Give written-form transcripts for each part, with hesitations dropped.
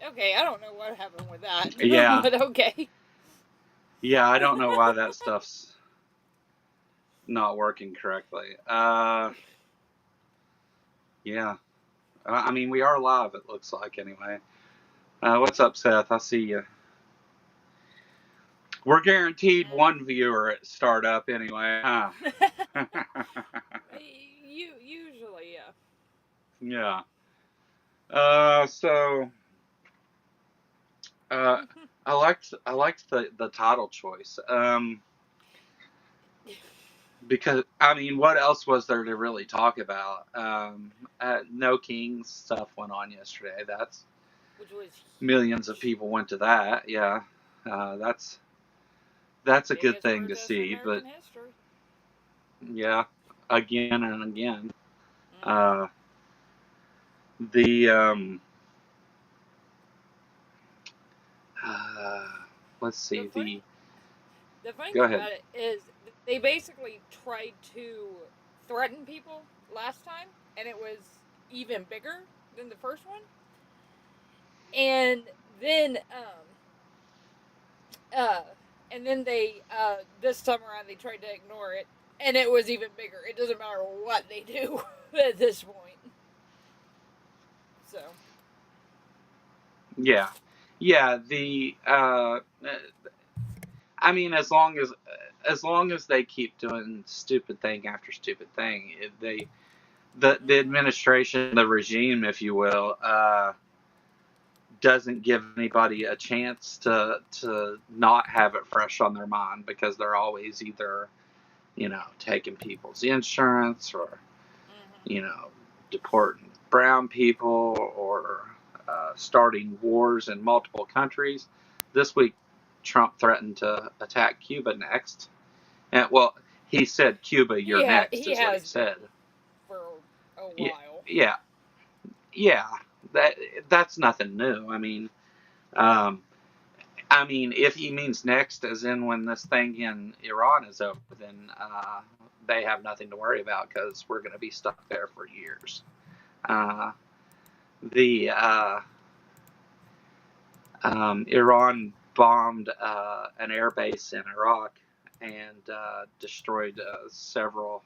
Okay, I don't know what happened with that, Yeah, but okay. yeah. I don't know why that stuff's not working correctly. Yeah. I mean, we are live. It looks like anyway. What's up, Seth? I see you. We're guaranteed one viewer at startup anyway. Huh? You usually, yeah. Yeah. So uh, I liked the title choice. Because I mean, what else was there to really talk about? No Kings stuff went on yesterday. That's Which was millions of huge. people went to that. Yeah, that's a good Biggest thing to protest in see. But American history. yeah, again and again. Mm-hmm. Uh, the uh, let's The see. funny, the funny Go thing ahead. about it is they basically tried to threaten people last time, and it was even bigger than the first one. And then, uh, and then they, this time around, they tried to ignore it, and it was even bigger. It doesn't matter what they do at this point. So, Yeah, yeah. I mean, as long as they keep doing stupid thing after stupid thing, the mm-hmm. administration, the regime, if you will, doesn't give anybody a chance to not have it fresh on their mind because they're always either taking people's insurance or Mm-hmm. you know deporting brown people or starting wars in multiple countries. This week, Trump threatened to attack Cuba next, and well, he said Cuba, you're next, He is what he has said. been for a Yeah, while. yeah, yeah. That that's nothing new. Um, if he means next, as in when this thing in Iran is over, then they have nothing to worry about because we're going to be stuck there for years. Mm-hmm. Uh, the Iran bombed an airbase in Iraq and destroyed several.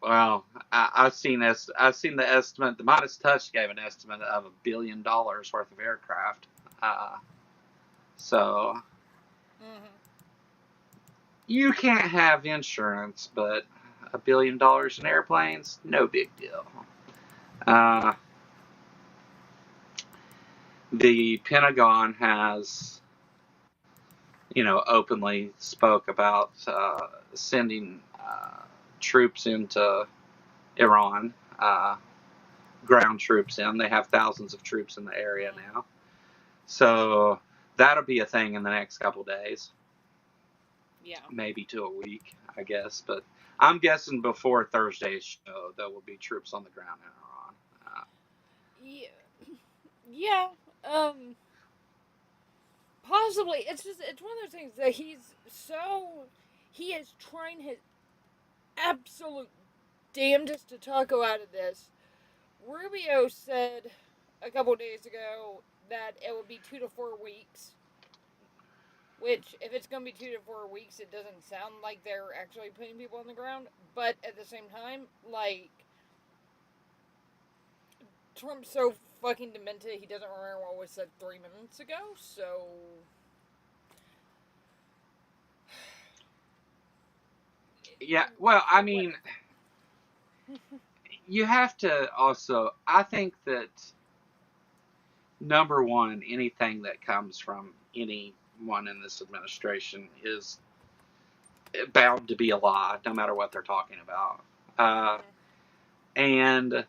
Well, I've seen the estimate. The Midas Touch gave an estimate of $1 billion worth of aircraft. Uh, so Mm-hmm. you can't have insurance, but $1 billion in airplanes, no big deal. Uh, the Pentagon has, openly spoke about sending troops into Iran, ground troops in. They have thousands of troops in the area Mm-hmm. now, so that'll be a thing in the next couple of days, Yeah. maybe to a week, I guess. But I'm guessing before Thursday's show, there will be troops on the ground in Iran. Yeah. Yeah. Um. Possibly. It's one of those things that he is trying his absolute damnedest to talk out of this. Rubio said a couple days ago that it would be 2 to 4 weeks. Which, if it's going to be 2 to 4 weeks, it doesn't sound like they're actually putting people on the ground. But at the same time, like, Trump's so fucking demented, he doesn't remember what was said 3 minutes ago. So, Yeah, well, I mean, whatever. you have to also. I think that number one, anything that comes from anyone in this administration is bound to be a lie, no matter what they're talking about. Uh, Mm-hmm. and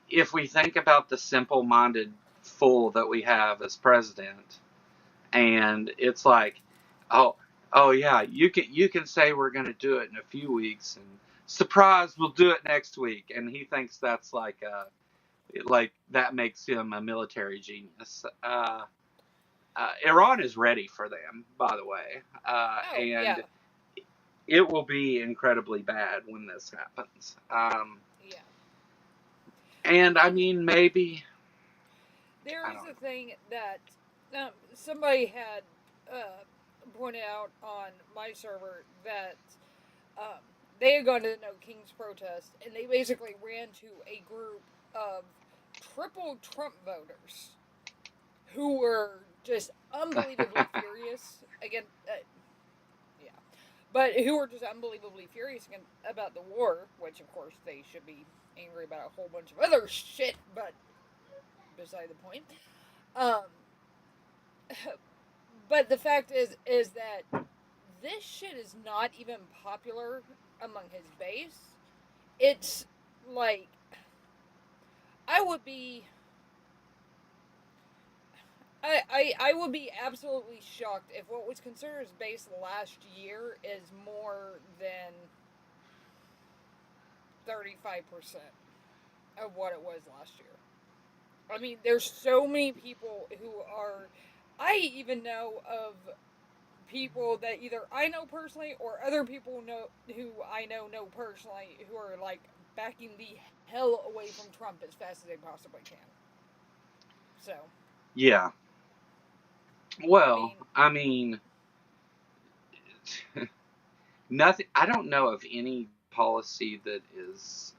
if we think about the simple-minded fool that we have as president, and it's like, oh, oh yeah, you can say we're going to do it in a few weeks, and surprise, we'll do it next week, and he thinks that's like that makes him a military genius. Iran is ready for them, by the way, Oh, and yeah. it will be incredibly bad when this happens. Yeah. And And I then mean, maybe, there I is don't a thing that somebody had pointed out on my server that um, they had gone to the No Kings protest, and they basically ran to a group of triple Trump voters who were just know. unbelievably furious against. Yeah, but who were just unbelievably furious about the war, which of course they should be angry about a whole bunch of other shit, but beside the point. Um, but the fact is that this shit is not even popular among his base. It's like I would be I would be absolutely shocked if what was considered his base last year is more than 35% of what it was last year. I mean, there's so many people who are. I even know of people that either I know personally or other people know who I know personally who are like backing the hell away from Trump as fast as they possibly can. So, Yeah. I Well, mean, I mean, nothing. I don't know of any policy that is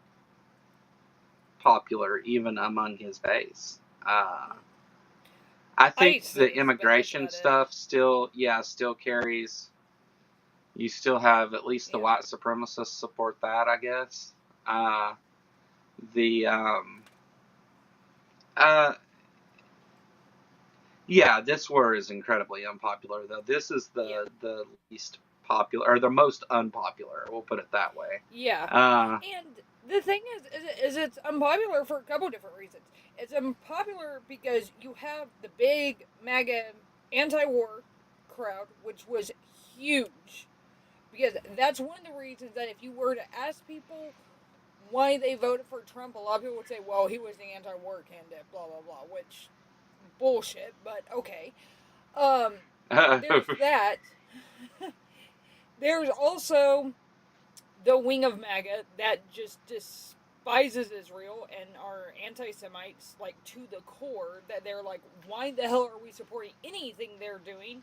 popular even among his base. I think the ISIS, but that's immigration about it. stuff still, yeah, still carries. You still have at least the Yeah. white supremacists support that, I guess. Uh, the uh, yeah, this war is incredibly unpopular though. This is Yeah. the least popular or the most unpopular. We'll put it that way. Yeah. Uh, And the thing is it's unpopular for a couple different reasons. It's unpopular because you have the big MAGA anti-war crowd, which was huge. Because that's one of the reasons that if you were to ask people why they voted for Trump, a lot of people would say, well, he was the anti-war candidate, blah, blah, blah, which bullshit, but okay. Um, there's that. There's also the wing of MAGA that just despises Israel and are anti Semites, like to the core, that they're like, why the hell are we supporting anything they're doing?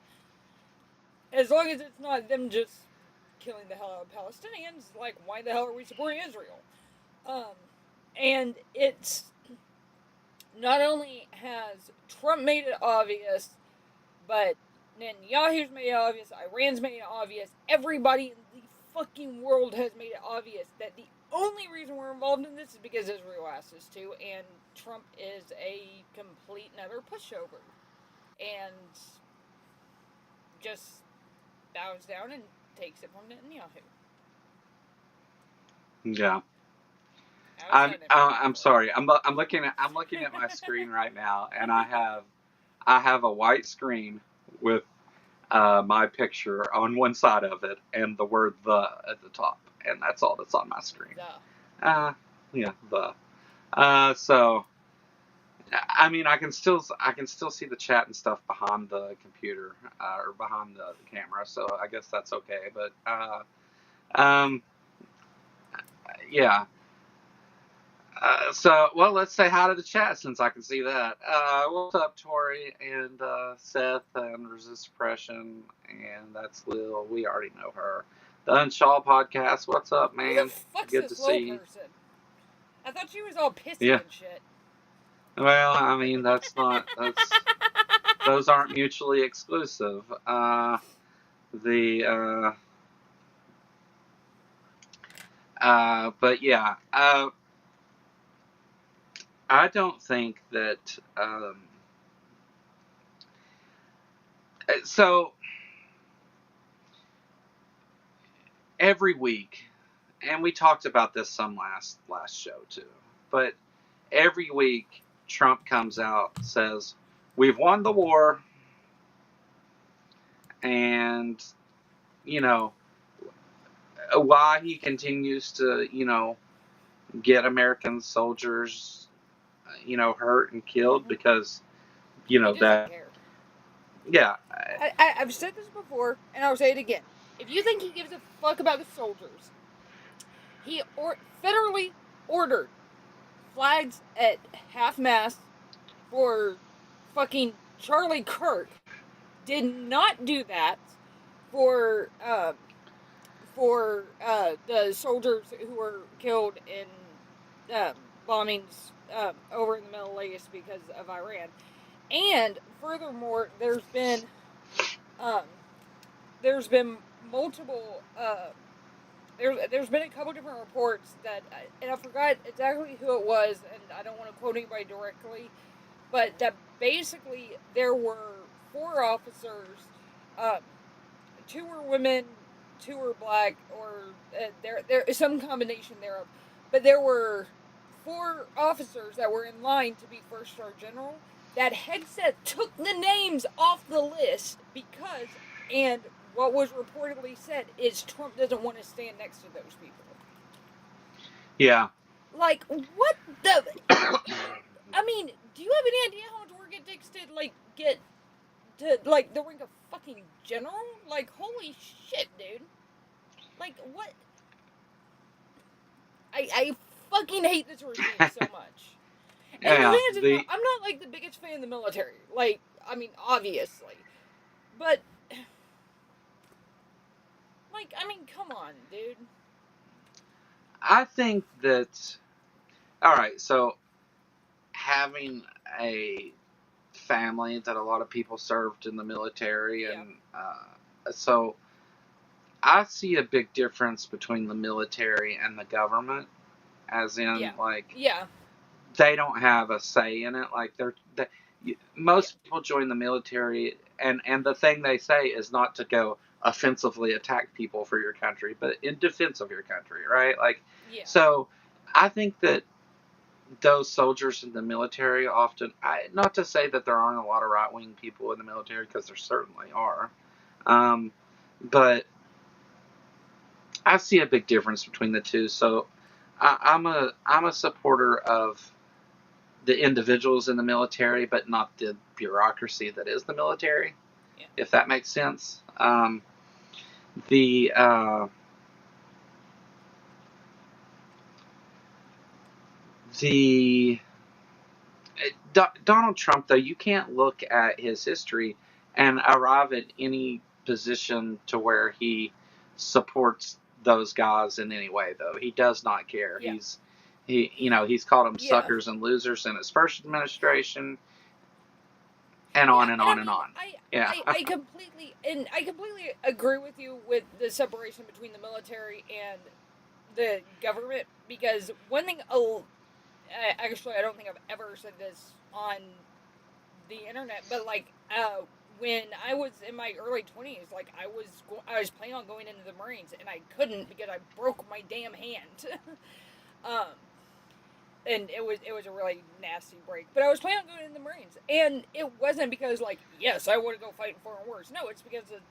As long as it's not them just killing the hell out of Palestinians, like, why the hell are we supporting Israel? Um, and it's not only has Trump made it obvious, but Netanyahu's made it obvious, Iran's made it obvious, everybody in the fucking world has made it obvious that the only reason we're involved in this is because Israel asked us to, and Trump is a complete and utter pushover. And just bows down and takes it from Netanyahu. yeah. How is that I'm unpopular? sorry. I'm looking at my screen right now, and I have a white screen with my picture on one side of it and the word "the" at the top, and that's all that's on my screen. Duh. Uh, yeah, the. So I mean, I can still see the chat and stuff behind the computer or behind the camera, so I guess that's okay. But um, yeah. So, well, let's say hi to the chat since I can see that. What's up, Tori and Seth and Resist Suppression, and that's Lil. We already know her. The Unshaw podcast. What's up, Who the man? fuck's Good to this little see you. person? I thought she was all pissy Yeah. and shit. Well, I mean, those aren't mutually exclusive. The but yeah. I don't think that. So every week, and we talked about this some last show too, but every week Trump comes out and says we've won the war, and you know why he continues to get American soldiers hurt and killed Mm-hmm. because He doesn't that care. yeah I've said this before, and I'll say it again. If you think he gives a fuck about the soldiers, he federally ordered flags at half mast for fucking Charlie Kirk did not do that for the soldiers who were killed in bombings over in the Middle East because of Iran. And furthermore, um, there's been multiple there's been a couple different reports that, and I forgot exactly who it was, and I don't want to quote anybody directly, but that basically there were 4 officers, um, 2 were women, 2 were black, or there is some combination thereof, but there were 4 officers that were in line to be 1 star general. That headset took the names off the list because, and what was reportedly said is Trump doesn't want to stand next to those people. Yeah. Like, what the? I mean, do you have any idea how much work it takes to get to the rank of fucking general? Like, holy shit, dude! Like, what? I fucking hate this regime so much. And the Yeah. thing is, I'm not like the biggest fan of the military. Like, I mean, obviously, but like, I mean, come on, dude. I think that, all right, so having a family that a lot of people served in the military, Yeah. and so I see a big difference between the military and the government, as in, Yeah. like, Yeah. they don't have a say in it. Like, most Yeah. people join the military, and the thing they say is not to go offensively attack people for your country, but in defense of your country, right? Like, Yeah. so I think that those soldiers in the military often, not to say that there aren't a lot of right wing people in the military, because there certainly are, but I see a big difference between the two. So I'm a supporter of the individuals in the military, but not the bureaucracy that is the military, Yeah. if that makes sense. The the Donald Trump, though, you can't look at his history and arrive at any position to where he supports those guys in any way. Though he does not care. Yeah. He's called them Yeah. suckers and losers in his first administration, and Yeah, on and and I on and mean, on. Yeah. I completely agree with you with the separation between the military and the government, because one thing, actually, I don't think I've ever said this on the internet, but like, when I was in my early 20s, like I was planning on going into the Marines, and I couldn't because I broke my damn hand. um, and it was a really nasty break. But I was planning on going in the Marines, and it wasn't because like, yes, I want to go fight in foreign wars. No, it's because of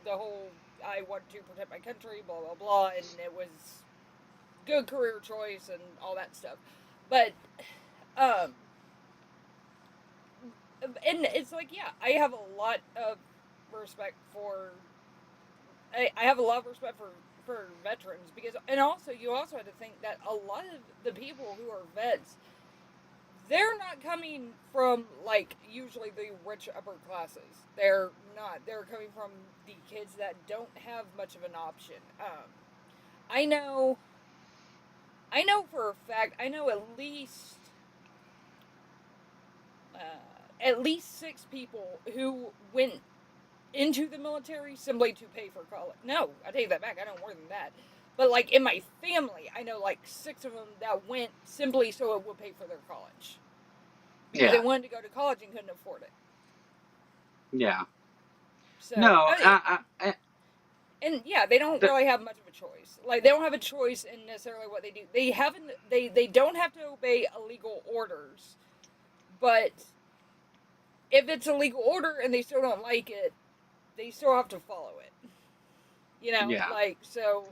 the whole, I want to protect my country, blah blah blah, and it was good career choice and all that stuff. But um, and it's like, yeah, I have a lot of respect for. I have a lot of respect for veterans, because, and also you also have to think that a lot of the people who are vets, they're not coming from like usually the rich upper classes. They're not. They're coming from the kids that don't have much of an option. I know. I know for a fact. I know at least 6 people who went into the military simply to pay for college. No, I take that back. I know more than that. But like in my family, I know like 6 of them that went simply so it would pay for their college, because they Yeah. wanted to go to college and couldn't afford it. Yeah. So No. I mean, and yeah, they don't The, really have much of a choice. Like, they don't have a choice in necessarily what they do. They haven't. They don't have to obey illegal orders, but if it's a legal order and they still don't like it, they still have to follow it. yeah. Like, so.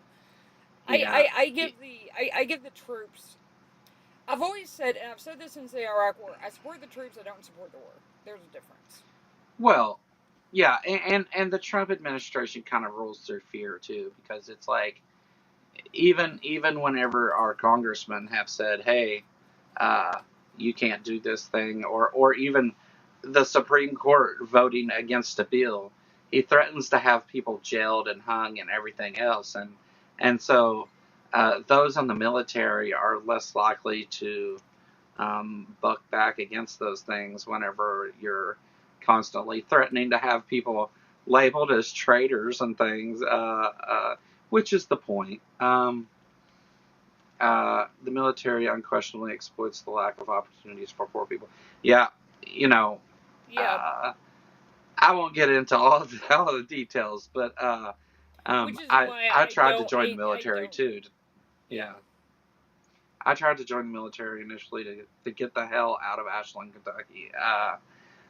Yeah. I give the troops. I've always said, and I've said this since the Iraq War, I support the troops. I don't support the war. There's a difference. Well, yeah, and the Trump administration kind of rules through fear too, because it's like, even whenever our congressmen have said, "Hey, uh, you can't do this thing," or even the Supreme Court voting against a bill, he threatens to have people jailed and hung and everything else, and so those in the military are less likely to buck back against those things whenever you're constantly threatening to have people labeled as traitors and things, which is the point. The military unquestionably exploits the lack of opportunities for poor people. Yeah, you know, Yeah, uh, I won't get into all the details, but which is I why I I tried to don't, join the I military don't, too. yeah, Yeah, I tried to join the military initially to get the hell out of Ashland, Kentucky.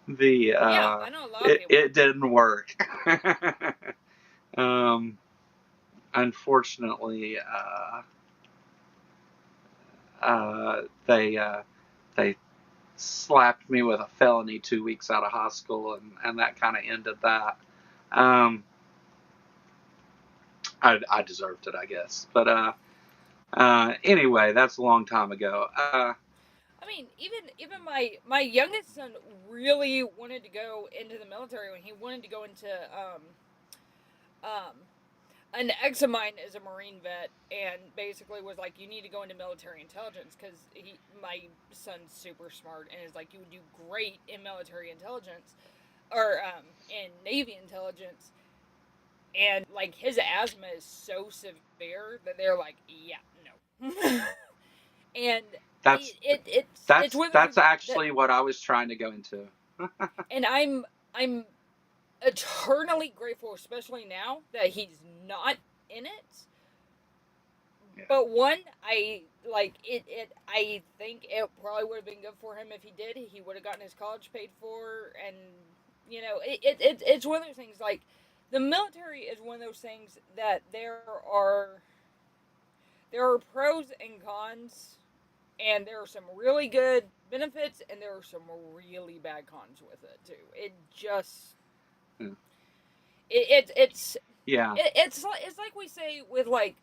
The yeah. I know a lot of people. it didn't work. um, Unfortunately, they slapped me with a felony 2 weeks out of hospital, and that kind of ended that. Um, I deserved it, I guess. But anyway, that's a long time ago. I mean, even my youngest son really wanted to go into the military when he wanted to go into um an ex of mine is a Marine vet and basically was like, you need to go into military intelligence because my son's super smart and is like, you would do great in military intelligence or in Navy intelligence. And like his asthma is so severe that they're like, yeah, no. And That's it's one of the that's things that, actually what I was trying to go into. and I'm eternally grateful, especially now that he's not in it. Yeah, But one, I like it. I think it probably would have been good for him if he did. He would have gotten his college paid for, and it's one of those things. Like the military is one of those things that there are pros and cons, and there are some really good benefits, and there are some really bad cons with it too. It just yeah, it, it's yeah. it's like we say with like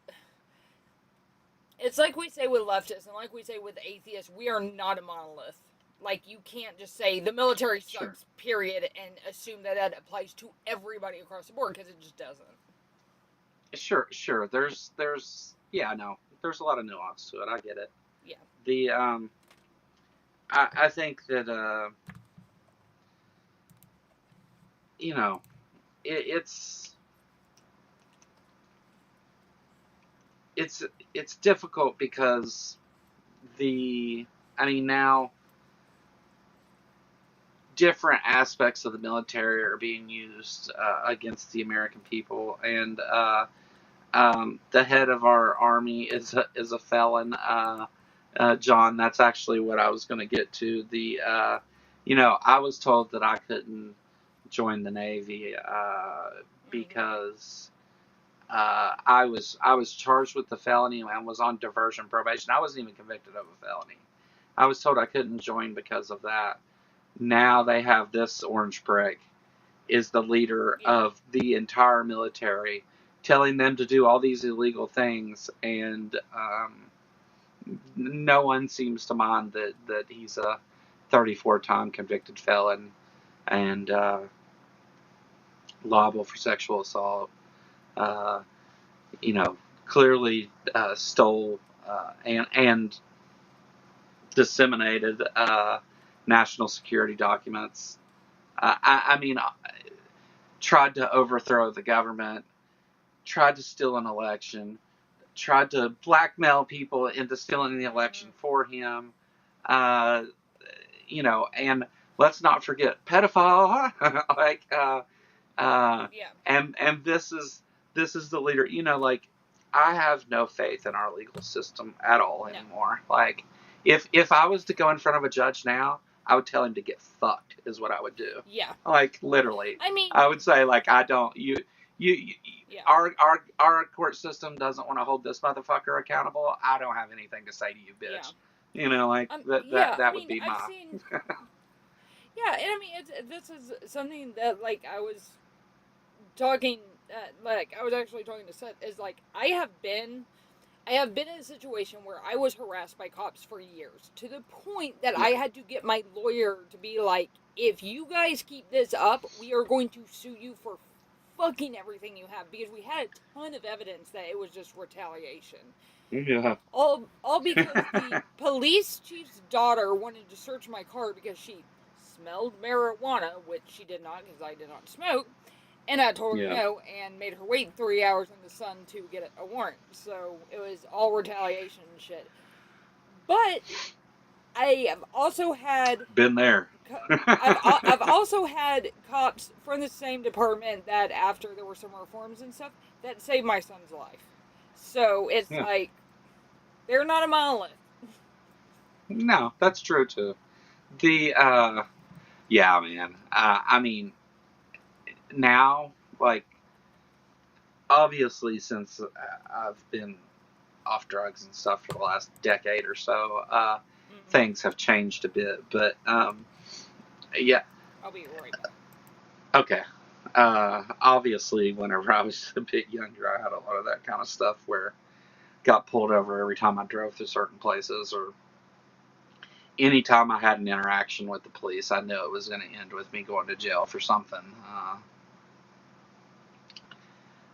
it's like we say with leftists and like we say with atheists, we are not a monolith. Like you can't just say the military Sure, sucks, period, and assume that that applies to everybody across the board because it just doesn't. sure. Yeah, no, there's a lot of nuance to it. I get it. Yeah, The I think that you know, it's it's it's difficult because the I mean now different aspects of the military are being used against the American people, and the head of our army is a felon. John, that's actually what I was going to get to. I was told that I couldn't join the Navy because I was charged with the felony and was on diversion probation. I wasn't even convicted of a felony. I was told I couldn't join because of that. Now they have this orange prick is the leader yeah, of the entire military, telling them to do all these illegal things, and no one seems to mind that he's a 34-time convicted felon and liable for sexual assault. Uh, you know, clearly stole and disseminated national security documents. I mean, tried to overthrow the government, tried to steal an election, tried to blackmail people into stealing the election for him. Uh, and let's not forget pedophile. like, yeah, and this is the leader. Like I have no faith in our legal system at all no, anymore. Like, if I was to go in front of a judge now, I would tell him to get fucked. Is what I would do. yeah. Like literally, I mean, I would say like I don't you yeah, our court system doesn't want to hold this motherfucker accountable. I don't have anything to say to you, yeah, bitch. Like that yeah. I would mean, be I've my seen, yeah, and I mean, this is something that like I was talking, like I was actually talking to Seth is like I have been I have been in a situation where I was harassed by cops for years, to the point that I Yeah. had to get my lawyer to be like, if you guys keep this up, we are going to sue you for fucking everything you have, because we had a ton of evidence that it was just retaliation. Yeah. All because the police chief's daughter wanted to search my car because she smelled marijuana, which she did not because I did not smoke. And I told her Yeah. no and made her wait 3 hours in the sun to get a warrant. So it was all retaliation and shit. But I have also had Been there. I've also had cops from the same department that, after there were some reforms and stuff, that saved my son's life. So it's Yeah. like, they're not a monolith. No, that's true too. The yeah, man. I mean, now, like, obviously, since I've been off drugs and stuff for the last decade or so, Mm-hmm. things have changed a bit. But yeah, I'll be right back. okay. Obviously, whenever I was a bit younger, I had a lot of that kind of stuff where got pulled over every time I drove through certain places, or anytime I had an interaction with the police, I knew it was going to end with me going to jail for something.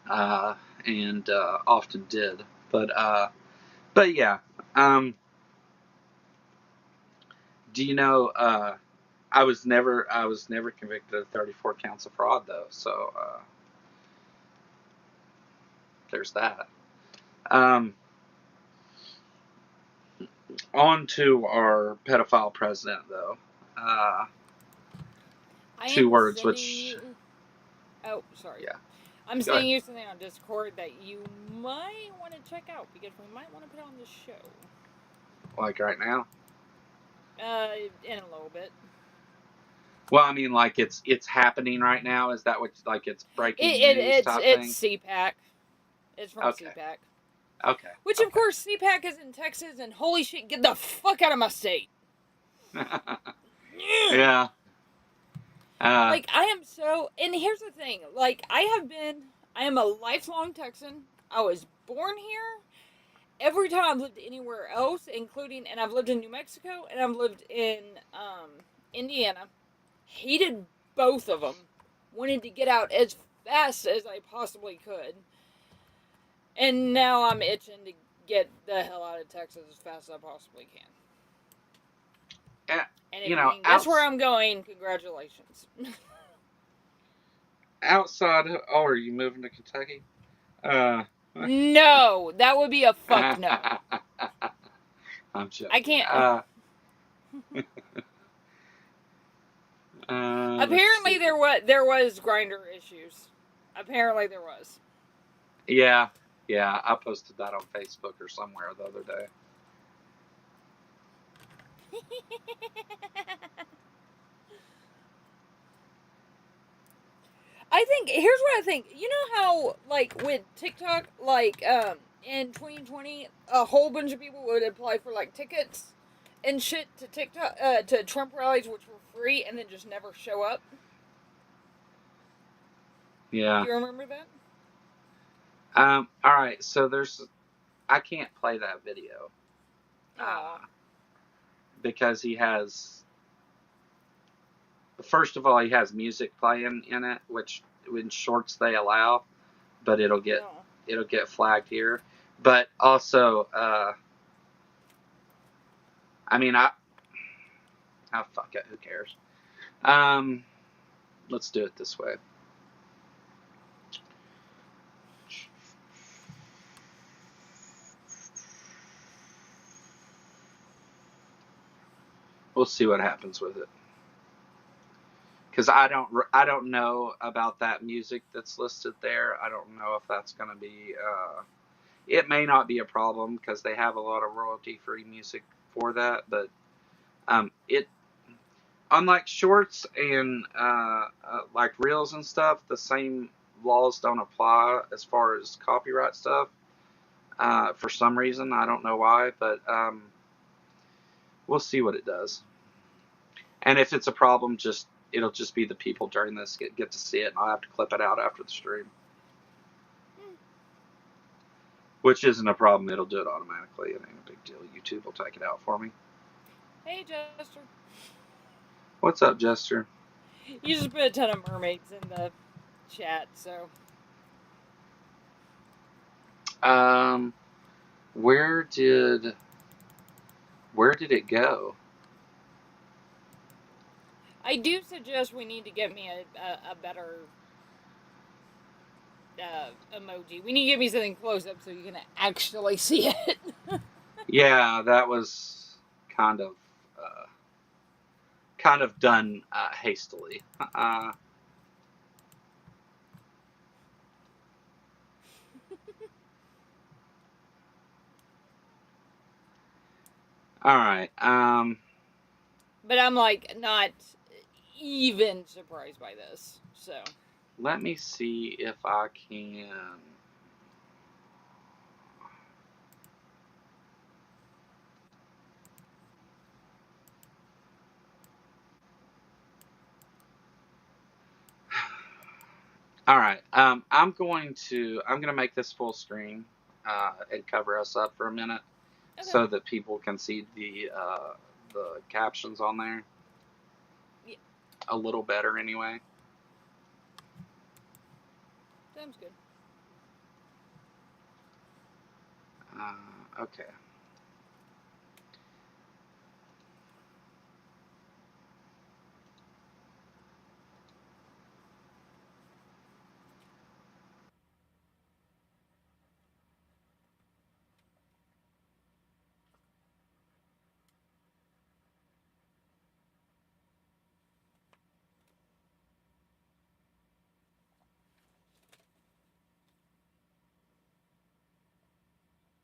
Uh, and often did. But yeah. Do you know? I was never convicted of 34 counts of fraud though. So there's that. Um, on to our pedophile president though. I Two am words, sending which you. Oh, sorry. yeah. I'm Go ahead. sending you something on Discord that you might want to check out because we might want to put on the show. Like right now. In a little bit. Well, I mean, like it's happening right now. Is that what, like, it's breaking news type It's thing? CPAC. It's from Okay. CPAC. Okay. Which, of Okay. course, CPAC is in Texas, and holy shit, get the fuck out of my state. Yeah. Like, I am so. And here's the thing. Like, I am a lifelong Texan. I was born here. Every time I've lived anywhere else, including, and I've lived in New Mexico, and I've lived in Indiana, hated both of them. Wanted to get out as fast as I possibly could. And now I'm itching to get the hell out of Texas as fast as I possibly can. Uh, And if you you know, can guess where I'm going, congratulations. outside. Oh, are you moving to Kentucky? Uh, No, that would be a fuck no. I'm I joking. can't. Let's Apparently see. there was grinder issues. Apparently there was. Yeah, yeah. I posted that on Facebook or somewhere the other day. I think here's what I think. You know how, like, with TikTok, like in 2020, a whole bunch of people would apply for like tickets and shit to TikTok to Trump rallies, which were free, and then just never show up. Yeah. Do you remember that? All right. So I can't play that video. Aw. Because he has. First of all, he has music playing in it, which in shorts they allow, but it'll get No. flagged here. But also, I mean, fuck it, who cares? Let's do it this way. We'll see what happens with it. Because I don't know about that music that's listed there. I don't know if that's going to be. It may not be a problem because they have a lot of royalty-free music for that. But it, unlike shorts and like reels and stuff, the same laws don't apply as far as copyright stuff. For some reason, I don't know why, but we'll see what it does. And if it's a problem, it'll just be the people during this get to see it, and I'll have to clip it out after the stream. Which isn't a problem. It'll do it automatically. It ain't a big deal. YouTube will take it out for me. Hey, Jester. What's up, Jester? You just put a ton of mermaids in the chat, so. Where did it go? I do suggest we need to get me a better emoji. We need to get me something close up so you can actually see it. Yeah, that was kind of done hastily. All right. But I'm like not even surprised by this. So let me see if I can. All right. I'm gonna make this full screen and cover us up for a minute, okay. so that people can see the captions on there. Yeah. A little better, anyway. Sounds good. Okay.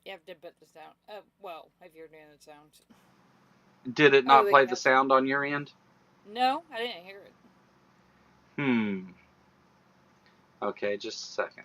You have to put the sound. Well, if you're doing the sounds. Did it Oh, not play the sound on your end? No, I didn't hear it. Okay, just a second.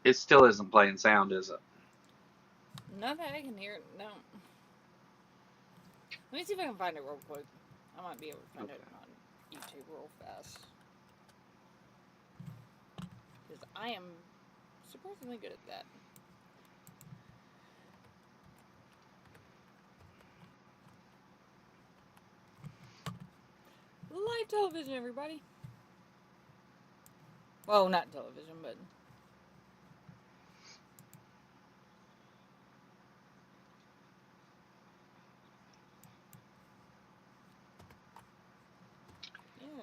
It still isn't playing sound, is it? Not that I can hear it. No. Let me see if I can find it real quick. I might be able to find it on YouTube real fast. Because I am surprisingly good at that. Live television, everybody. Well, not television, but.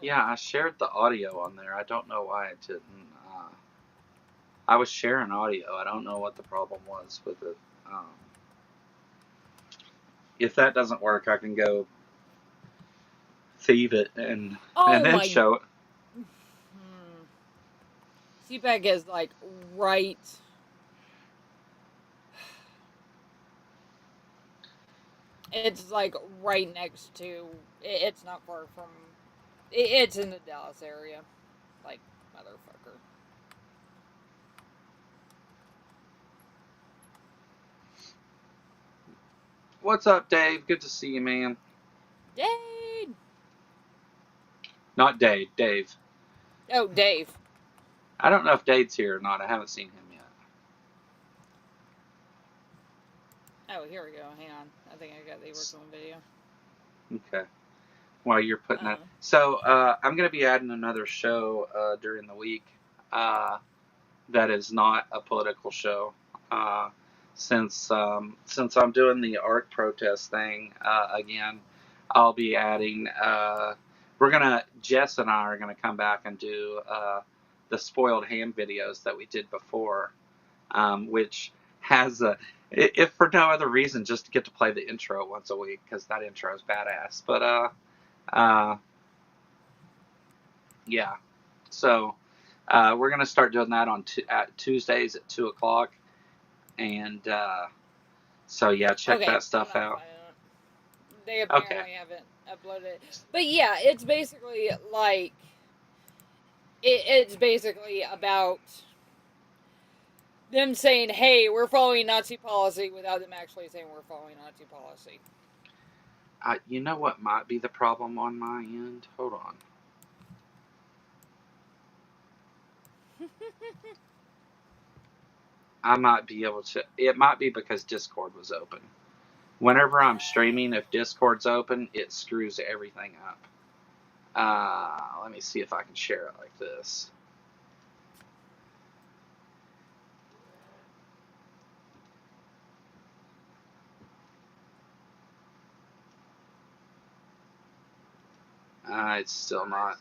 Yeah, I shared the audio on there. I don't know why it didn't. I was sharing audio. I don't know what the problem was with it. If that doesn't work, I can go thieve it and then show it. CPAC is like right. It's like right next to. It's not far from. It's in the Dallas area. Like, motherfucker. What's up, Dave? Good to see you, man. Dave! Not Dave, Dave. Oh, Dave. I don't know if Dave's here or not. I haven't seen him yet. Oh, here we go. Hang on. I think I got the original video. Okay. While you're putting that. So, I'm going to be adding another show during the week that is not a political show. Since I'm doing the art protest thing again, I'll be adding. Jess and I are gonna come back and do the spoiled ham videos that we did before, which has if for no other reason, just to get to play the intro once a week, because that intro is badass. But yeah. So We're gonna start doing that on at Tuesdays at 2 o'clock, and so yeah, check Okay, that I'm stuff not out. finding it. They Okay. apparently haven't uploaded it. But yeah, it's basically like it's basically about them saying, "Hey, we're following Nazi policy," without them actually saying we're following Nazi policy. You know what might be the problem on my end? Hold on. I might be able to. It might be because Discord was open. Whenever I'm streaming, if Discord's open, it screws everything up. Let me see if I can share it like this. It's still not.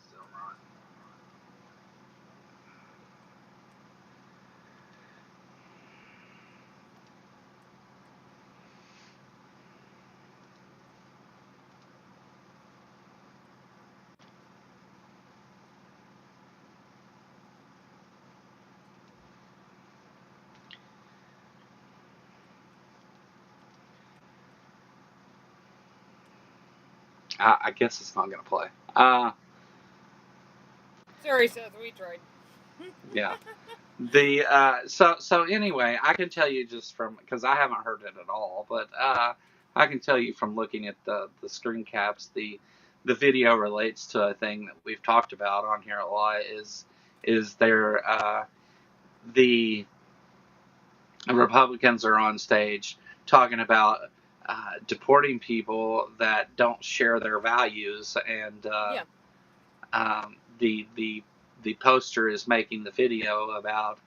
I guess it's not gonna play. Sorry, Seth, we tried. Yeah. So anyway, I can tell you just from because I haven't heard it at all, but I can tell you from looking at the screen caps, the video relates to a thing that we've talked about on here a lot. Is there the Republicans are on stage talking about deporting people that don't share their values, and Yeah. the poster is making the video about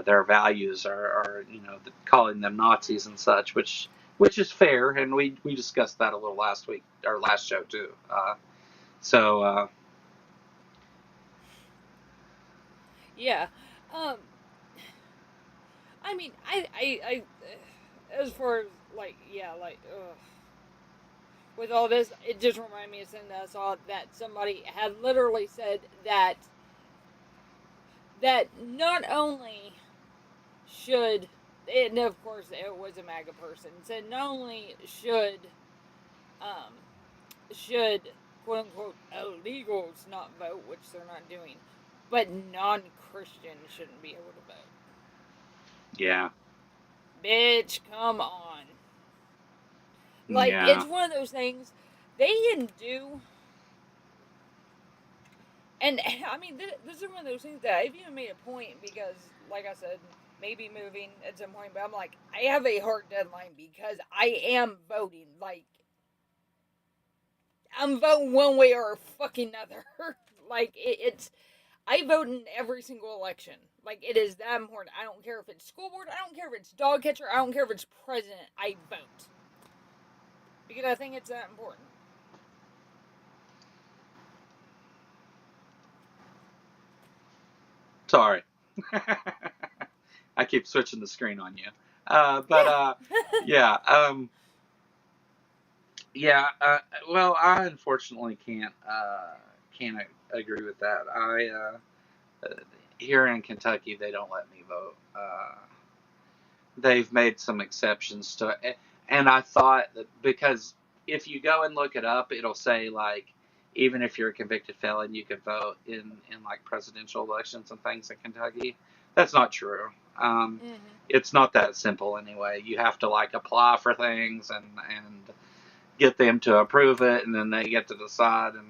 their values are calling them Nazis and such, which is fair, and we discussed that a little last week, our last show too. So Yeah. Um. I mean, as far as like, yeah, like, with all this, it just reminded me of something that I saw that somebody had literally said that not only should, and of course it was a MAGA person, said not only um should quote unquote illegals not vote, which they're not doing, but non-Christians shouldn't be able to vote. yeah, Bitch, come on. Like, it's yeah, one of those things they can do. And I mean, this is one of those things that I've even made a point because, like I said, maybe moving at some point, but I'm like, I have a hard deadline because I am voting. Like, I'm voting one way or fucking another. Like, it's. I vote in every single election. Like, it is that important. I don't care if it's school board, I don't care if it's dog catcher, I don't care if it's president, I vote. Because I think it's that important. sorry. I keep switching the screen on you. But Yeah. yeah, yeah. Well, I unfortunately can't agree with that. Here in Kentucky, they don't let me vote. They've made some exceptions to it, and I thought that because if you go and look it up, it'll say like even if you're a convicted felon, you can vote in like presidential elections and things in Kentucky. That's not true. Mm-hmm. It's not that simple anyway. You have to like apply for things and get them to approve it, and then they get to decide and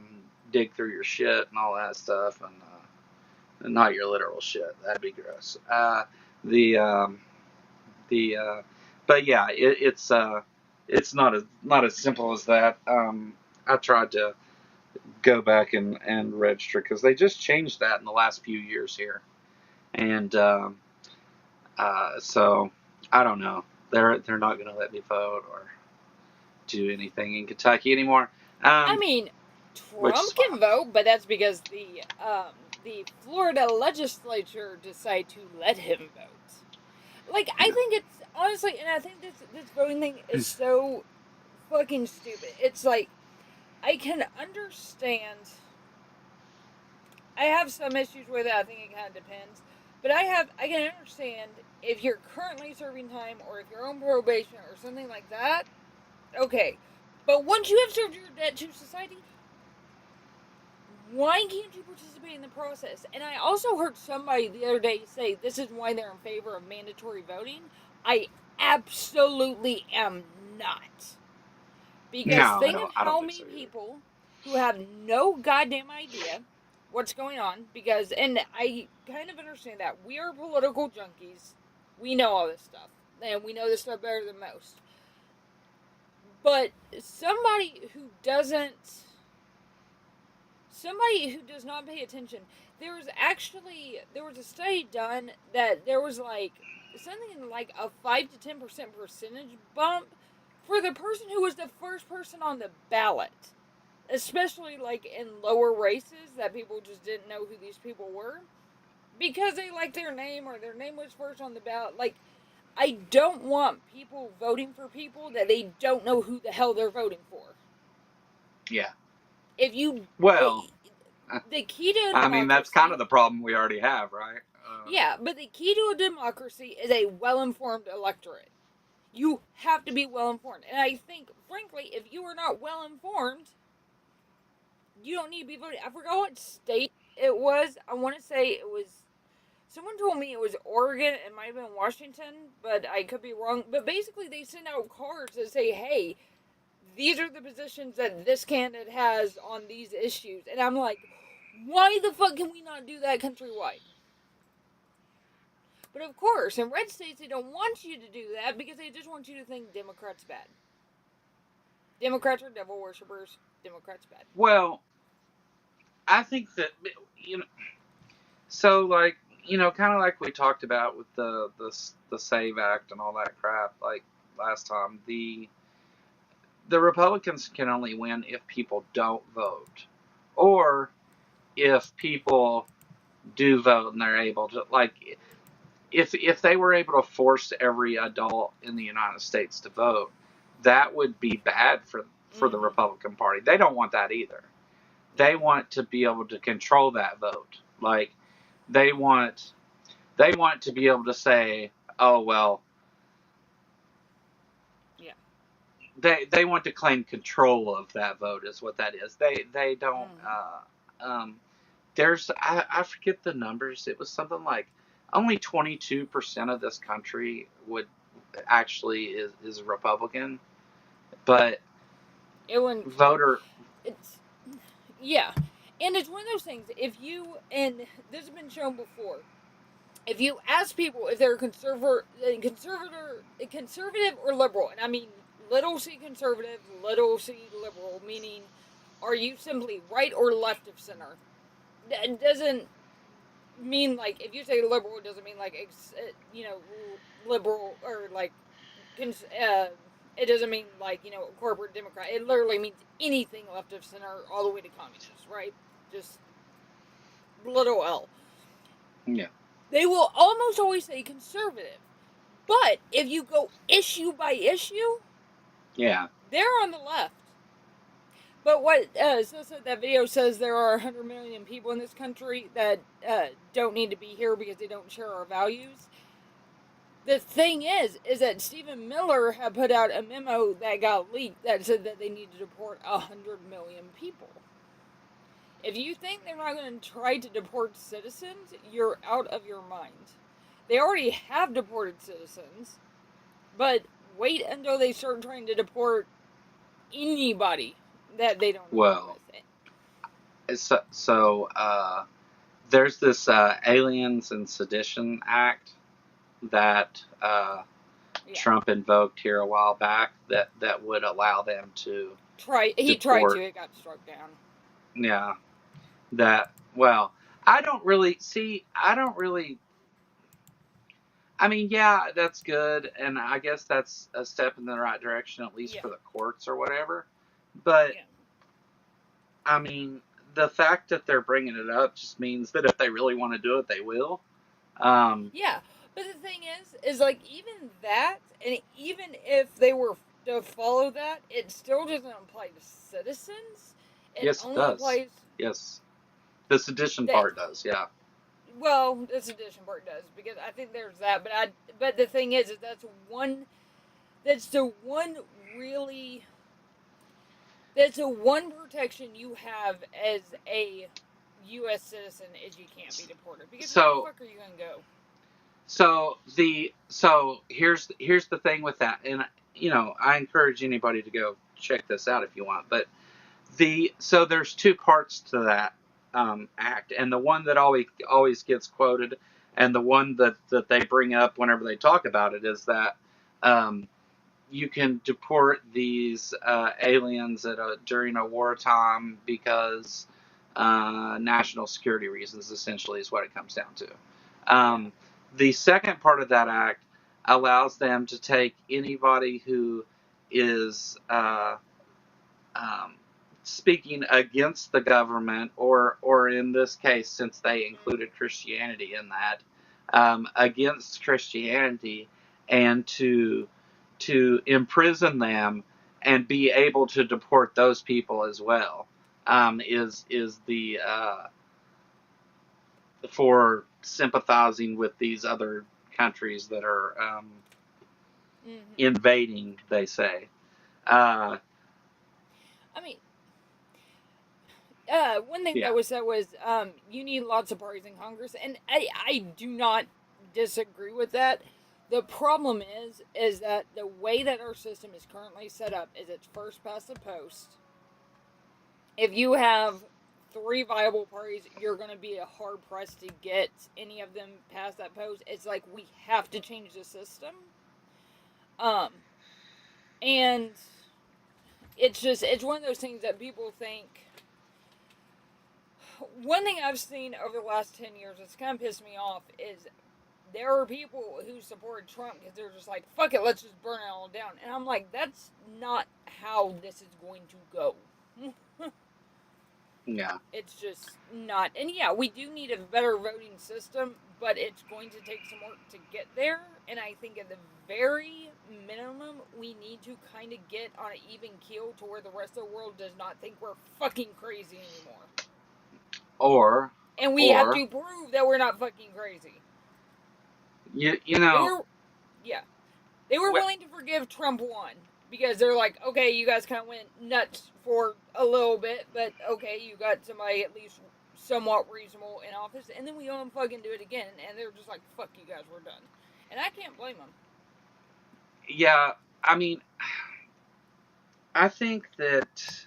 dig through your shit and all that stuff, and not your literal shit. That'd be gross. The the but yeah, it's not as simple as that. I tried to go back and register because they just changed that in the last few years here, and so I don't know. They're not going to let me vote or do anything in Kentucky anymore, I mean, which is Trump fine. can vote, but that's because the Florida legislature decided to let him vote. Like, I Yeah. think it's honestly, and I think this voting thing is so fucking stupid. It's like I can understand I have some issues with it. I think it kind of depends. But I can understand if you're currently serving time or if you're on probation or something like that. Okay. But once you have served your debt to society, why can't you participate in the process? And I also heard somebody the other day say this is why they're in favor of mandatory voting. I absolutely am not. Because No, think of I don't how think many so either. people who have no goddamn idea what's going on. Because, and I kind of understand that. We are political junkies. We know all this stuff. And we know this stuff better than most. But somebody who does not pay attention, there was a study done that there was like something like a 5 to 10% percentage bump for the person who was the first person on the ballot, especially like in lower races that people just didn't know who these people were because they liked their name or their name was first on the ballot. Like, I don't want people voting for people that they don't know who the hell they're voting for. Yeah. If you Well, the key to a I mean, that's kind democracy. of the problem we already have, right? Yeah, but the key to a democracy is a well-informed electorate. You have to be well-informed. And I think, frankly, if you are not well-informed, you don't need to be voting. I forgot what state it was. I want to say it was. Someone told me it was Oregon. It might have been Washington, but I could be wrong. But basically, they send out cards that say, hey, these are the positions that this candidate has on these issues. And I'm like, why the fuck can we not do that countrywide? But of course, in red states, they don't want you to do that because they just want you to think Democrats bad. Democrats are devil worshippers. Democrats bad. Well, I think that you know, so like kind of like we talked about with the Save Act and all that crap, like last time, the Republicans can only win if people don't vote, or if people do vote and they're able to, like, if they were able to force every adult in the United States to vote, that would be bad for the Mm-hmm. Republican Party. They don't want that either. They want to be able to control that vote. Like, they want to be able to say, oh well, Yeah. they want to claim control of that vote is what that is. They don't. Mm-hmm. There's I forget the numbers. It was something like only 22% of this country would actually is Republican, but It wouldn't. voter It's yeah, and it's one of those things. If you and this has been shown before, if you ask people if they're conservative or liberal, and I mean little c conservative, little c liberal, meaning are you simply right or left of center? It doesn't mean like if you say liberal, it doesn't mean like liberal or like it doesn't mean like corporate Democrat. It literally means anything left of center all the way to communist, right? Just little L. yeah They will almost always say conservative. But if you go issue by issue, yeah they're on the left. But what so that video says there are 100 million people in this country that don't need to be here because they don't share our values. The thing is that Stephen Miller had put out a memo that got leaked that said that they need to deport 100 million people. If you think they're not going to try to deport citizens, you're out of your mind. They already have deported citizens, but wait until they start trying to deport anybody that they don't agree well with. there's this Aliens and Sedition Act that Yeah. Trump invoked here a while back that would allow them to He tried deport. to. It got struck down. Yeah, that well, I don't really see. I don't really. I mean, yeah, that's good, and I guess that's a step in the right direction, at least Yeah. for the courts or whatever. But Yeah. I mean, the fact that they're bringing it up just means that if they really want to do it, they will. Yeah. But the thing is like even that, and even if they were to follow that, it still doesn't apply to citizens. It Yes, it only does. applies. Yes. The sedition That, part does, yeah. well, the sedition part does, because I think there's that. But the thing is that's one. That's the one really. That's the one protection you have as a U.S. citizen is you can't be deported. Because where the So fuck are you gonna go? here's the thing with that, and I encourage anybody to go check this out if you want. But there's two parts to that act, and the one that always gets quoted, and the one that they bring up whenever they talk about it is that um, you can deport these aliens during a wartime because national security reasons, essentially, is what it comes down to. Yeah. The second part of that act allows them to take anybody who is um, speaking against the government, or in this case, since they included Christianity in that, against Christianity, and to imprison them and be able to deport those people as well. Is the for sympathizing with these other countries that are Mm-hmm. invading, they say. Uh, I mean, one thing yeah. that was said was you need lots of parties in Congress, and I do not disagree with that. The problem is that the way that our system is currently set up is it's first past the post. If you have three viable parties, you're going to be hard pressed to get any of them past that post. It's like we have to change the system, um, and it's one of those things that people think. One thing I've seen over the last 10 years that's kind of pissed me off is there are people who support Trump because they're just like, fuck it, let's just burn it all down. And I'm like, that's not how this is going to go. Yeah. It's just not. And yeah, we do need a better voting system, but it's going to take some work to get there. And I think at the very minimum, we need to kind of get on an even keel to where the rest of the world does not think we're fucking crazy anymore. Or And we have or to prove that we're not fucking crazy. you They know were, yeah, they were willing to forgive Trump won because they're like, okay, you guys kind of went nuts for a little bit, but okay, you got somebody at least somewhat reasonable in office, and then we don't fucking do it again, and they're just like, fuck you guys, we're done, and I can't blame them. yeah, I mean, I think that,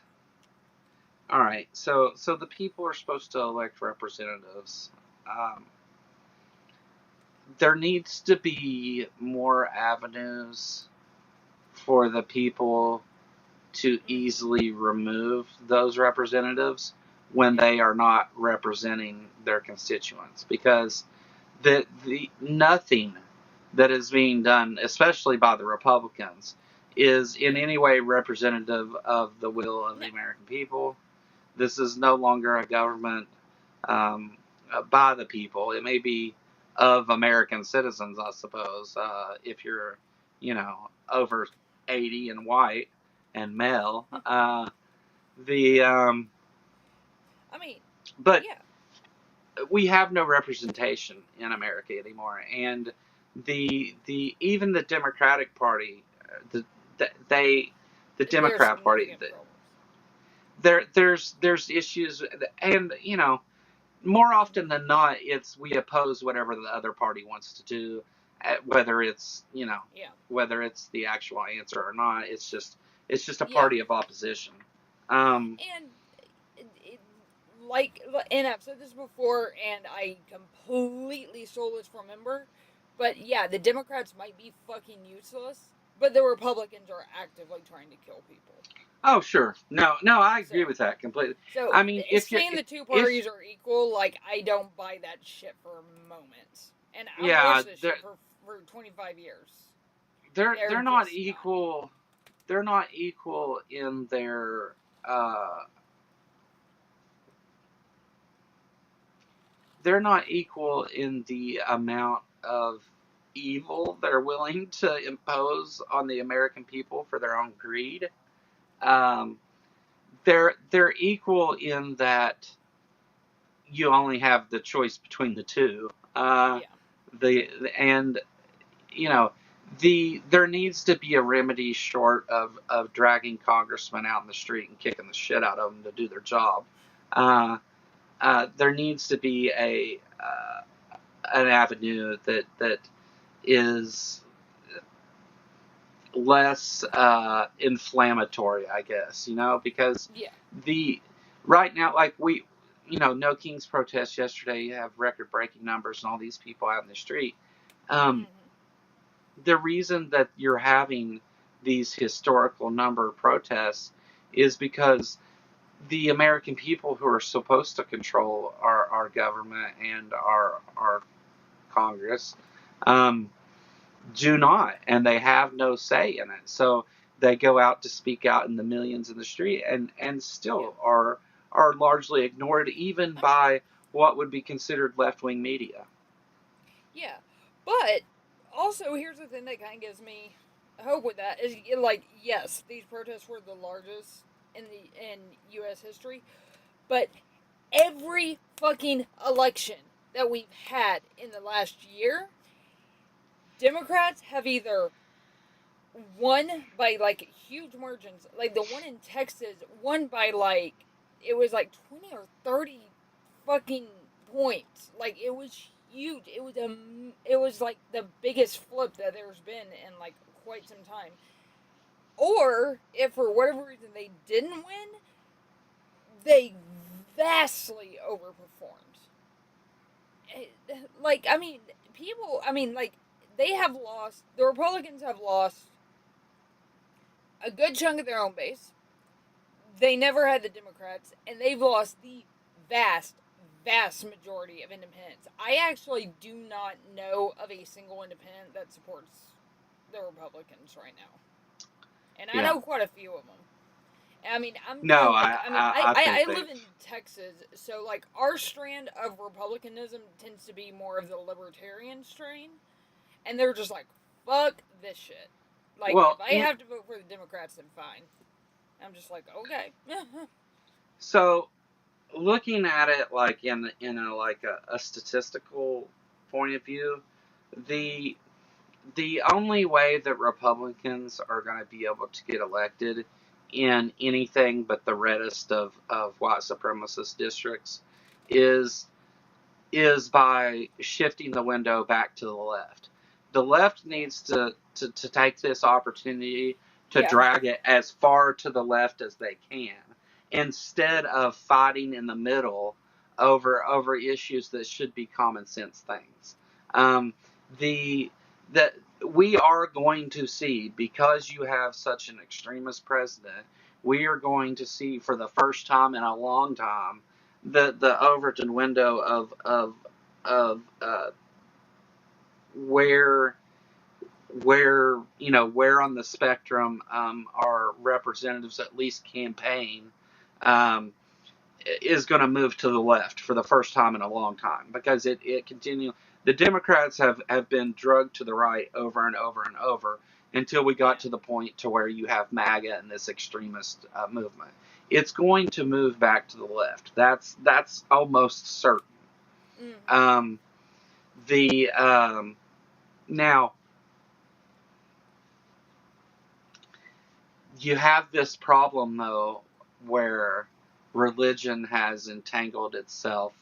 all right, so the people are supposed to elect representatives. Um, there needs to be more avenues for the people to easily remove those representatives when Yeah, they are not representing their constituents, because the nothing that is being done, especially by the Republicans, is in any way representative of the will of no, the American people. This is no longer a government um, by the people. It may be of American citizens, I suppose, if you're, over 80 and white and male. The I mean, But yeah, we have no representation in America anymore, and the even the Democratic Party, they the there's Democrat Party, significant problems. there's issues, and more often than not, it's we oppose whatever the other party wants to do, whether it's Yeah, whether it's the actual answer or not. It's just a yeah, party of opposition. Um, and it, like, and I've said this before, and I completely stole this from Ember, but yeah, the Democrats might be fucking useless, but the Republicans are actively trying to kill people. oh sure, no, I agree So, with that completely. so I mean, if you're saying the two if parties are equal, like, I don't buy that shit for a moment. And I've yeah, watched this shit for 25 years. they're They're not just not. equal. They're not equal in their uh, they're not equal in the amount of evil they're willing to impose on the American people for their own greed. Um, they're equal in that you only have the choice between the two. Yeah. And you know, there needs to be a remedy short of dragging congressmen out in the street and kicking the shit out of them to do their job. There needs to be an avenue that is less inflammatory, I guess, because Yeah. the right now, like No King's protest yesterday, you have record breaking numbers and all these people out in the street. Um, Hmm. the reason that you're having these historical number of protests is because the American people who are supposed to control our government and our Congress um, do not, and they have no say in it. So they go out to speak out in the millions in the street, and Yeah. still are largely ignored, even by what would be considered left wing media. Yeah. But also, here's the thing that kind of gives me hope with that is like, yes, these protests were the largest in U.S. history, but every fucking election that we've had in the last year, Democrats have either won by like huge margins. Like the one in Texas won by like it was like 20 or 30 fucking points. Like it was huge. It was like the biggest flip that there's been in like quite some time. Or if for whatever reason they didn't win, they vastly overperformed. Like I mean, people. I mean, like they have lost. The Republicans have lost a good chunk of their own base. They never had the Democrats, and they've lost the vast, vast majority of independents. I actually do not know of a single independent that supports the Republicans right now, and I Yeah. know quite a few of them. I mean, I'm No, talking like I think I they. live in Texas, so like our strand of Republicanism tends to be more of the libertarian strain, and they're just like, fuck this shit. Like if Well, I have to vote for the Democrats, then fine. I'm just like, okay. so looking at it like in a like a statistical point of view, Hmm. the the only way that Republicans are going to be able to get elected in anything but the reddest of white supremacist districts is is by shifting the window back to the left. The left Yeah. needs to take this opportunity to Yeah. drag it as far to the left as they can, instead Yeah. of fighting in the middle over issues that should be common sense things. Um, the that we are going to see, because you have such an extremist president, we are going to see for the first time in a long time the Overton window of where where on the spectrum our representatives at least campaign um, is going to move to the left for the first time in a long time, because it continue the Democrats have been drugged to the right over and over and over until we got Yeah. to the point to where you have MAGA and this extremist movement. It's going to move back to the left. That's almost certain. Hmm. Um, the Now you have this problem though, where religion has entangled itself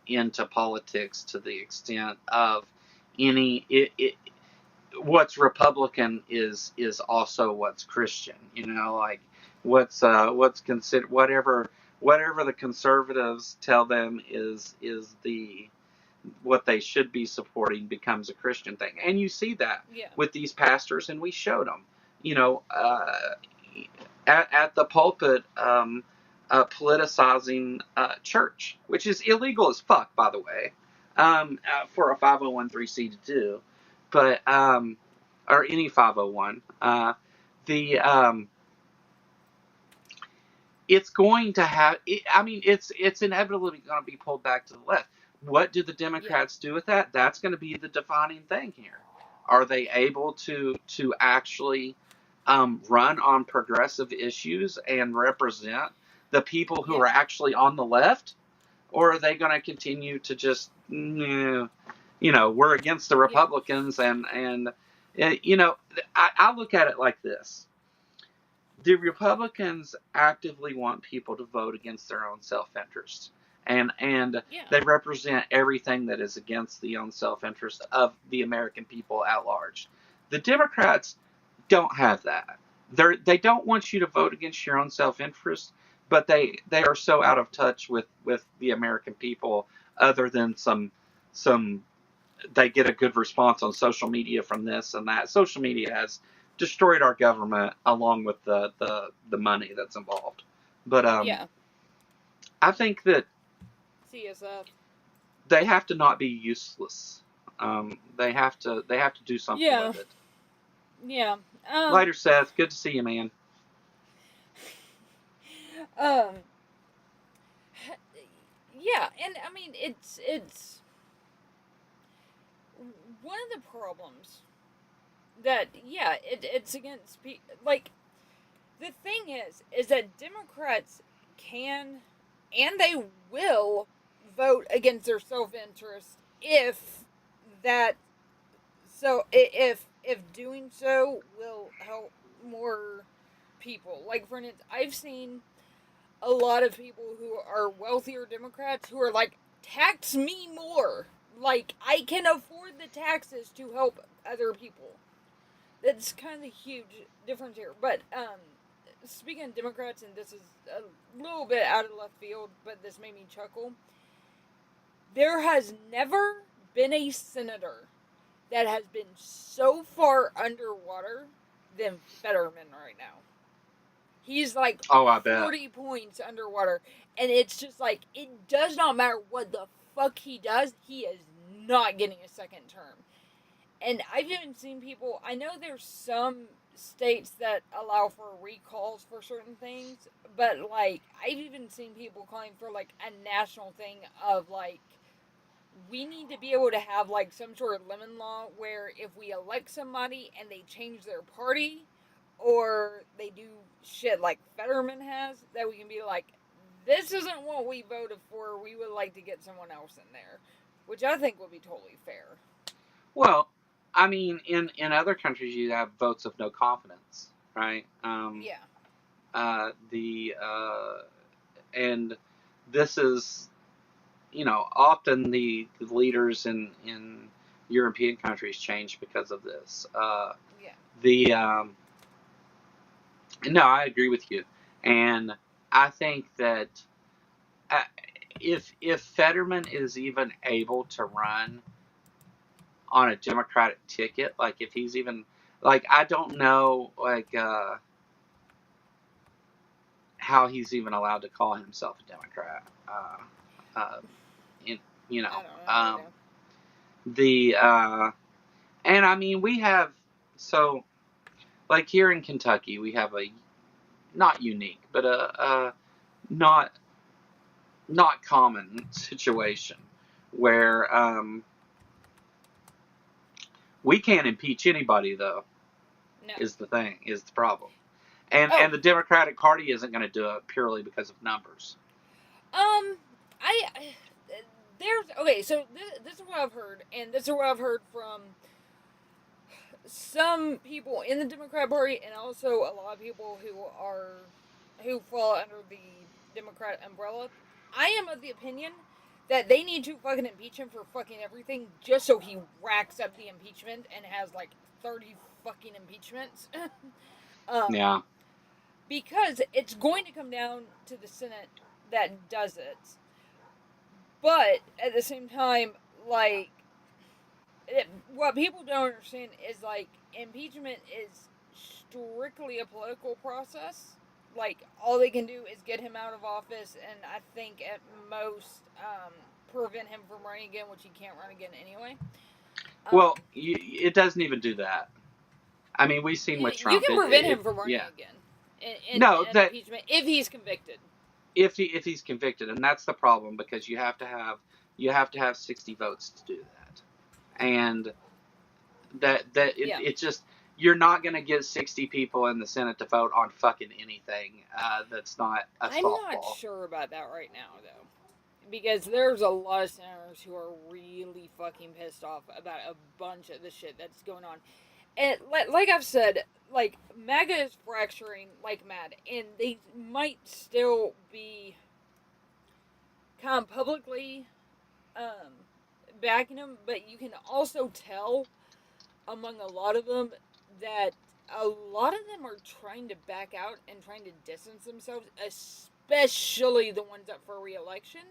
into politics to the extent of what's Republican is also what's Christian. Like what's considered whatever the conservatives tell them is the what they should be supporting becomes a Christian thing. And you see that Yeah. with these pastors, and we showed them, you know, at the pulpit, politicizing church, which is illegal as fuck, by the way, for a 501(c) to do, but or any 501. The It's going to have. I mean, it's inevitably going to be pulled back to the left. What do the Yeah. Democrats do with that? That's going to be the defining thing here. Are they able to actually run on progressive issues and represent the people who Yeah. are actually on the left? or are they going to continue to just, we're against the Yeah. Republicans, and I look at it like this: the Republicans actively want people to vote against their own self-interest, and Yeah. they represent everything that is against the own self-interest of the American people at large. The Democrats don't have that. They don't want you to vote against your own self-interest, but they are so out of touch with the American people. Other than some they get a good response on social media from this and that. Social media has destroyed our government along with the money that's involved. But Yeah. I think that CSF. they have to not be useless. They have to do something Yeah. with it. Yeah. Later, Seth. Good to see you, man. Um. Yeah, and I mean it's one of the problems that it's against like the thing is that Democrats can and they will vote against their self-interest if that if doing so will help more people. Like for instance, I've seen a lot of people who are wealthier Democrats who are like, tax me more. Like, I can afford the taxes to help other people. That's kind of a huge difference here. But, speaking of Democrats, and this is a little bit out of left field, but this made me chuckle. There has never been a senator that has been so far underwater than Fetterman right now. He's like Oh, I bet. 40 points underwater. And it's just like, it does not matter what the fuck he does, he is not getting a second term. And I've even seen people, I know there's some states that allow for recalls for certain things, but like, I've even seen people calling for like a national thing of like, we need to be able to have like some sort of lemon law where if we elect somebody and they change their party or they do shit like Fetterman has, that we can be like, this isn't what we voted for. We would like to get someone else in there, which I think would be totally fair. Well, I mean, in other countries, you have votes of no confidence, right? Yeah. The and this is, often the leaders in European countries change because of this. Yeah. The No, I agree with you, and I think that uh, if Fetterman is even able to run on a Democratic ticket, like if he's even like, I don't know, like how he's even allowed to call himself a Democrat. Uh, in, you I know, don't know um, either. the and I mean, we have, so like here in Kentucky, we have a not unique, but a not not common situation where we can't impeach anybody, though. No. Is the problem, and Oh, the Democratic Party isn't going to do it purely because of numbers. I there's okay. So this is what I've heard, and this is what I've heard from some people in the Democrat Party, and also a lot of people who fall under the Democrat umbrella. I am of the opinion that they need to fucking impeach him for fucking everything, just so he racks up the impeachment and has like 30 fucking impeachments. um, Yeah. because it's going to come down to the Senate that does it. But at the same time, like what people don't understand is like impeachment is strictly a political process. Like all they can do is get him out of office, and I think at most prevent him from running again, which he can't run again anyway. Um, Well, it doesn't even do that. I mean, we've seen with you Trump. can prevent him It from running yeah. again No, in an that impeachment if he's convicted. if he's convicted, and that's the problem, because you have to have 60 votes to do that, and Yeah, it just, you're not going to get 60 people in the Senate to vote on fucking anything that's not a I'm not softball. sure about that right now though. because there's a lot of senators who are really fucking pissed off about a bunch of the shit that's going on. And like I've said, like MAGA is fracturing like mad, and they might still be kind of publicly backing him, but you can also tell among a lot of them that a lot of them are trying to back out and trying to distance themselves, especially the ones up for re-election.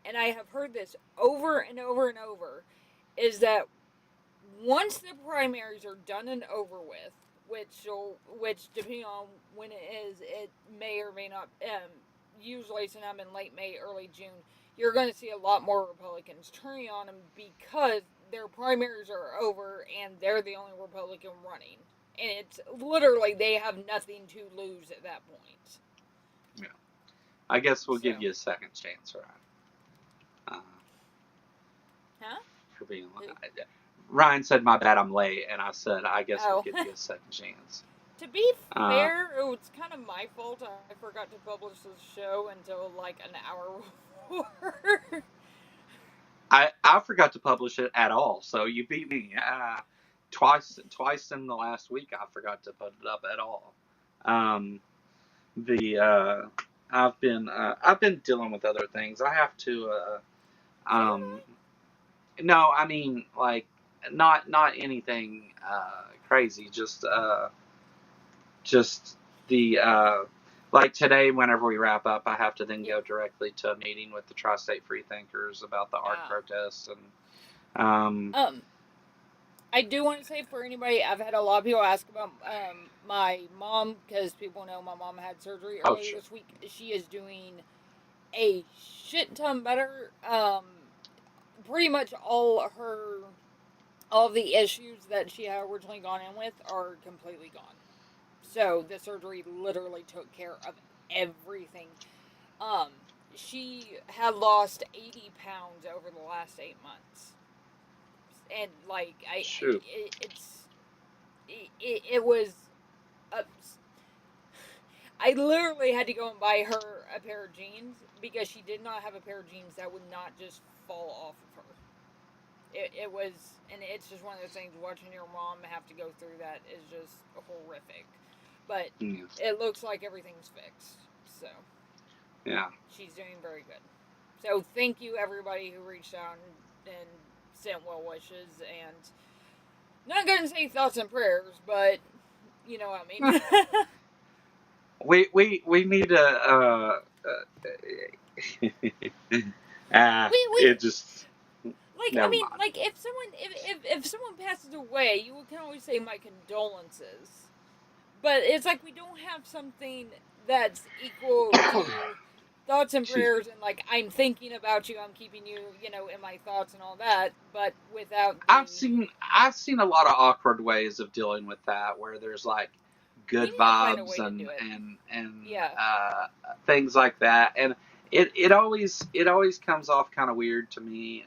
And I have heard this over and over and over, is that once the primaries are done and over with, which depending on when it is, it may or may not. Usually, sometime in late May, early June, you're going to see a lot more Republicans turning on them because their primaries are over and they're the only Republican running, and it's literally they have nothing to lose at that point. Yeah, I guess we'll give you a second chance, right? Huh? For being Ryan said, "My bad, I'm late," and I said, "I guess we'll give you a second chance." To be fair, it was kind of my fault. I forgot to publish this show until like an hour before. I forgot to publish it at all, so you beat me. Twice in the last week, I forgot to put it up at all. I've been dealing with other things. I have to. No, I mean like not anything crazy. Just the like today. Whenever we wrap up, I have to then go directly to a meeting with the Tri-State Freethinkers about the art protests and. I do want to say for anybody, I've had a lot of people ask about my mom, because people know my mom had surgery earlier this week. She is doing a shit ton better. Pretty much all the issues that she had originally gone in with are completely gone. So the surgery literally took care of everything. She had lost 80 pounds over the last 8 months. And like it was I literally had to go and buy her a pair of jeans because she did not have a pair of jeans that would not just fall off of her. It was, and it's just one of those things, watching your mom have to go through that is just horrific. But it looks like everything's fixed. So yeah, she's doing very good. So thank you everybody who reached out and sent well wishes, and not going to say thoughts and prayers, but you know what I mean. we need to it just like I mean mind. Like if someone passes away, you can always say my condolences, but it's like we don't have something that's equal to thoughts and prayers and like I'm thinking about you, I'm keeping you, in my thoughts and all that, but without I've seen a lot of awkward ways of dealing with that, where there's like good vibes and things like that, and it always comes off kind of weird to me,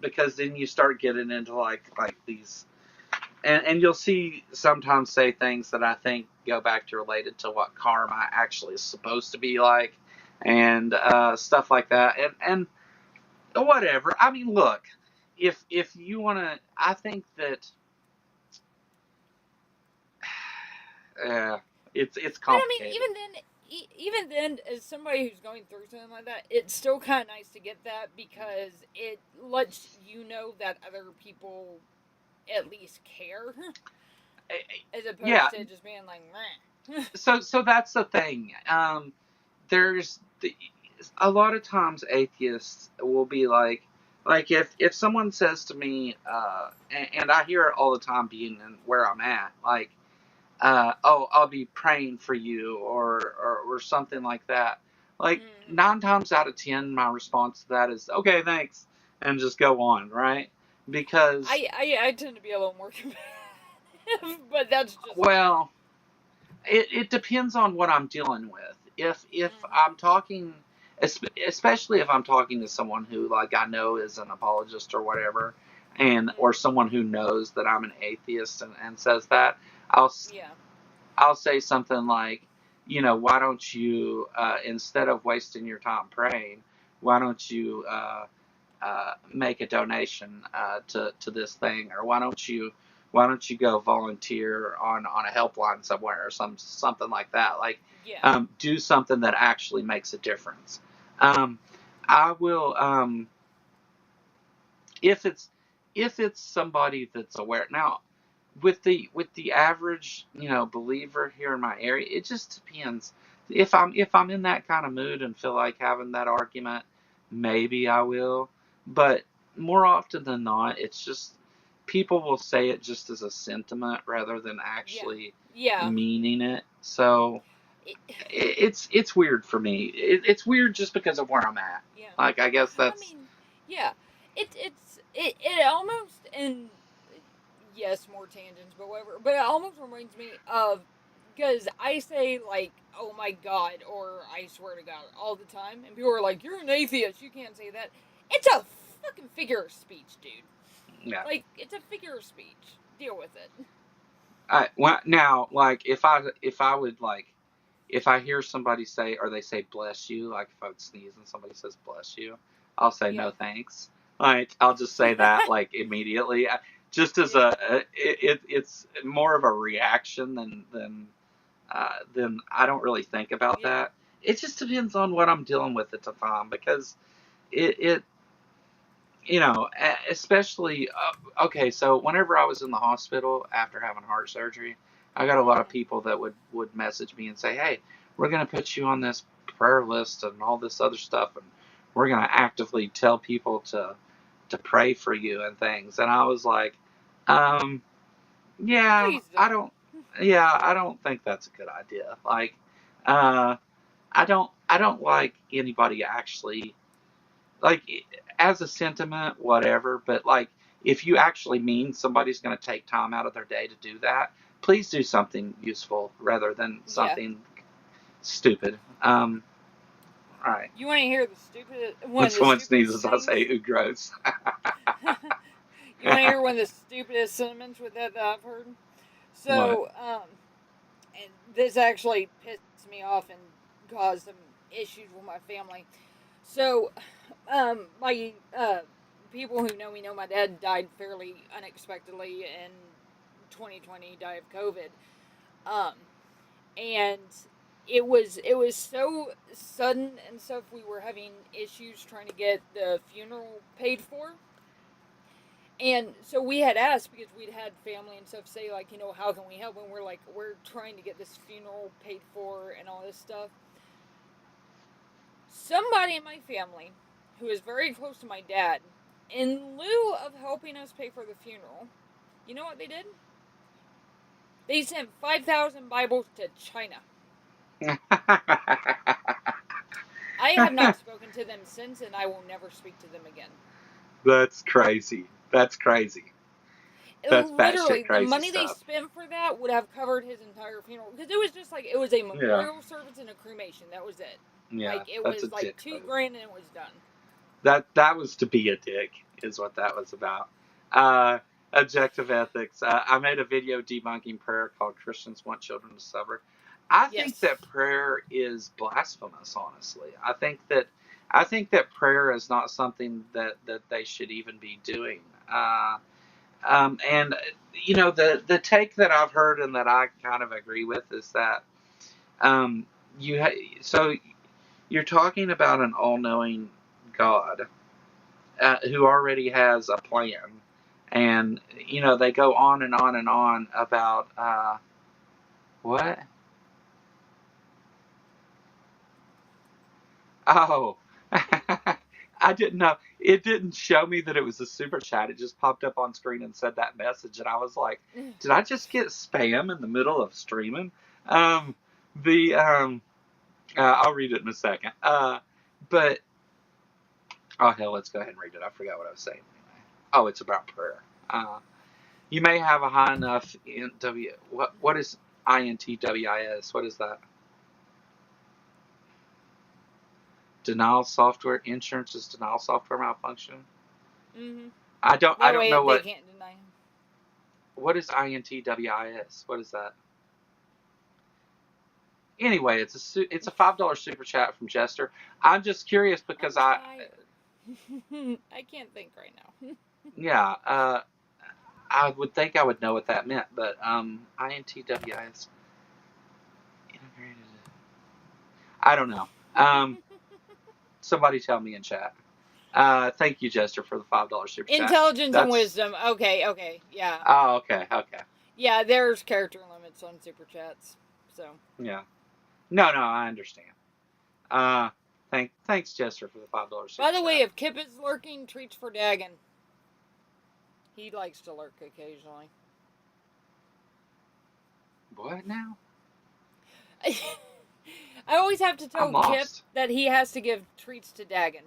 because then you start getting into like these. And you'll see sometimes say things that I think go back to related to what karma actually is supposed to be like, and stuff like that. And whatever. I mean, look, if you want to, I think that it's complicated. But I mean, even then, as somebody who's going through something like that, it's still kind of nice to get that because it lets you know that other people at least care, as opposed to just being like, meh. so that's the thing. There's a lot of times atheists will be like if someone says to me, and I hear it all the time being where I'm at, like, oh, I'll be praying for you or something like that. Like 9 times out of 10, my response to that is, okay, thanks, and just go on, right? Because I tend to be a little more competitive, but that's just well, it depends on what I'm dealing with. If I'm talking, especially if I'm talking to someone who like I know is an apologist or whatever, and or someone who knows that I'm an atheist and says that, I'll say something like, why don't you, instead of wasting your time praying, why don't you make a donation to this thing, or why don't you go volunteer on a helpline somewhere, or something like that. Like, Yeah. do something that actually makes a difference. I will, if it's somebody that's aware. Now, with the average believer here in my area, it just depends. If I'm in that kind of mood and feel like having that argument, maybe I will. But more often than not, it's just people will say it just as a sentiment rather than Yeah. actually Yeah. meaning it. So It, it's weird for me. It's weird just because of where I'm at. yeah. Like, I guess I that's. mean, yeah. It almost, and yes, more tangents, but whatever. But it almost reminds me of, because I say like, "Oh my God," or "I swear to God" all the time, and people are like, "You're an atheist. You can't say that." It's a fucking figure of speech, dude. Yeah. Like, it's a figure of speech. Deal with it. Now, like, if I hear somebody say, or they say bless you, like if I would sneeze and somebody says bless you, I'll say no Yeah. thanks. Like, I'll just say that like immediately, just as Yeah. it's more of a reaction than I don't really think about Yeah. that. It just depends on what I'm dealing with at the time, because it especially, okay, so whenever I was in the hospital after having heart surgery, I got a lot of Mm-hmm. people that would message me and say, hey, we're going to put you on this prayer list and all this other stuff, and we're going to actively tell people to pray for you and things. And I was like, um, yeah, Please don't. I don't think that's a good idea. Like, I don't like anybody actually, like, as a sentiment, whatever, but like, if you actually mean somebody's going to take time out of their day to do that, please do something useful rather than Yeah. something stupid. All right. You want to hear the stupid one When of the someone stupidest sneezes, I things? say, ooh, gross. You want to hear one of the stupidest sentiments with that I've heard? What? So, and this actually pissed me off and caused some issues with my family. So, my people who know my dad died fairly unexpectedly in 2020. He died of COVID. Um, and it was so sudden and stuff. We were having issues trying to get the funeral paid for, and so we had asked, because we'd had family and stuff say, like, how can we help, and we're like, we're trying to get this funeral paid for and all this stuff. Somebody in my family who is very close to my dad, in lieu of helping us pay for the funeral, you know what they did? They sent 5,000 Bibles to China. I have not spoken to them since, and I will never speak to them again. That's crazy. That's crazy. That's Literally, batshit the crazy money they stuff. spent for that would have covered his entire funeral, because it was just like, it was a Yeah. memorial service and a cremation. That was it. Yeah. Like, it That's a was like dick two move. grand and it was done. That was to be a dick, is what that was about. Uh, Objective ethics. I made a video debunking prayer called "Christians Want Children to Suffer." I think Yes. that prayer is blasphemous. Honestly, I think that prayer is not something that they should even be doing. And the take that I've heard and that I kind of agree with is that um, so you're talking about an all-knowing God who already has a plan, and they go on and on and on about what? Oh, I didn't know. It didn't show me that it was a super chat. It just popped up on screen and said that message, and I was like, "Did I just get spam in the middle of streaming?" Um, the I'll read it in a second. But oh hell, let's go ahead and read it. I forgot what I was saying. Oh, it's about prayer. You may have a high enough in W. What is INTWIS? What is that? Denial software insurance is denial software malfunction. Mm-hmm. I That don't way know they can't deny him. what is INTWIS. What is that? Anyway, it's a $5 super chat from Jester. I'm just curious because I'm tired. I can't think right now. yeah, I would think I would know what that meant, but INTWIS integrated. I don't know. Somebody tell me in chat. Thank you, Jester, for the $5 super chat. Intelligence and wisdom. Okay, yeah. Oh, okay. Yeah, there's character limits on super chats, so. Yeah. No, I understand. Thanks, Jester, for the $5 super By the chat. way, if Kip is lurking, treats for Dagon. He likes to lurk occasionally. What now? I always have to tell I'm Kip lost. that he has to give treats to Dagon.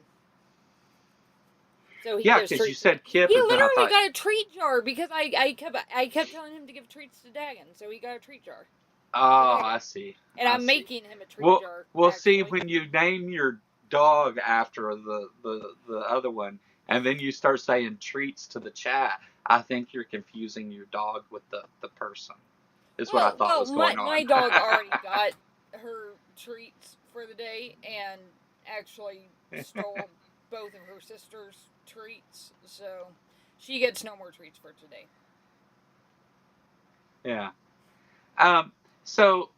So he Yeah, gives because you treats. said Kip, He and then I literally thought, got a treat jar because I kept telling him to give treats to Dagon, so he got a treat jar. oh, I see. And I'm making him a treat jar. We'll see actually. when you name your dog after the other one, and then you start saying treats to the chat. I think you're confusing your dog with the person. Is what I thought was going on. My dog already got her treats for the day and actually stole both of her sister's treats, so she gets no more treats for today. Yeah. So,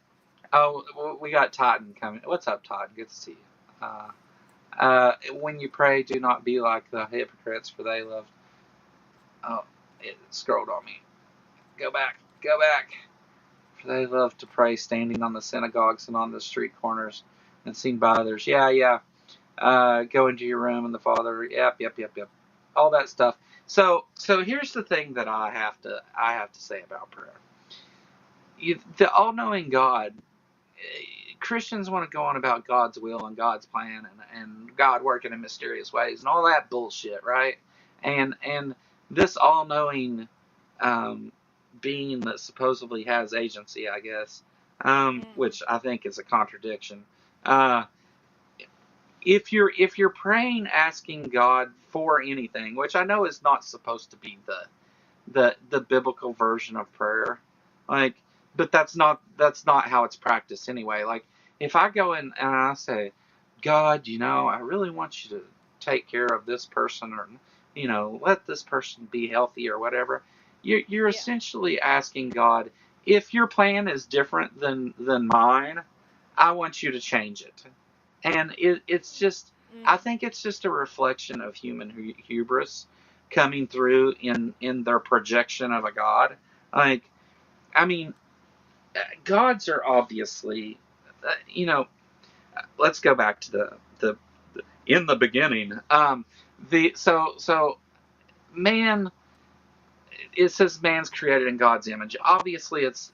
we got Totten coming. What's up, Totten? Good to see you. When you pray, do not be like the hypocrites, for they love. Oh, it scrolled on me. Go back. For they love to pray standing on the synagogues and on the street corners and seen by others. Yeah. Go into your room and the Father. Yep. All that stuff. So here's the thing that I have to say about prayer. The all-knowing God. Christians want to go on about God's will and God's plan and God working in mysterious ways and all that bullshit, right? And this all-knowing being that supposedly has agency, I guess, which I think is a contradiction. If you're praying, asking God for anything, which I know is not supposed to be the biblical version of prayer, like, but that's not how it's practiced anyway. Like, if I go in and I say, God, I really want you to take care of this person, or let this person be healthy or whatever, you're essentially asking God, if your plan is different than mine, I want you to change it. And it's just, I think it's just a reflection of human hubris coming through in their projection of a God. Like, I mean, gods are obviously, let's go back to the in the beginning. So man, it says man's created in God's image. Obviously, it's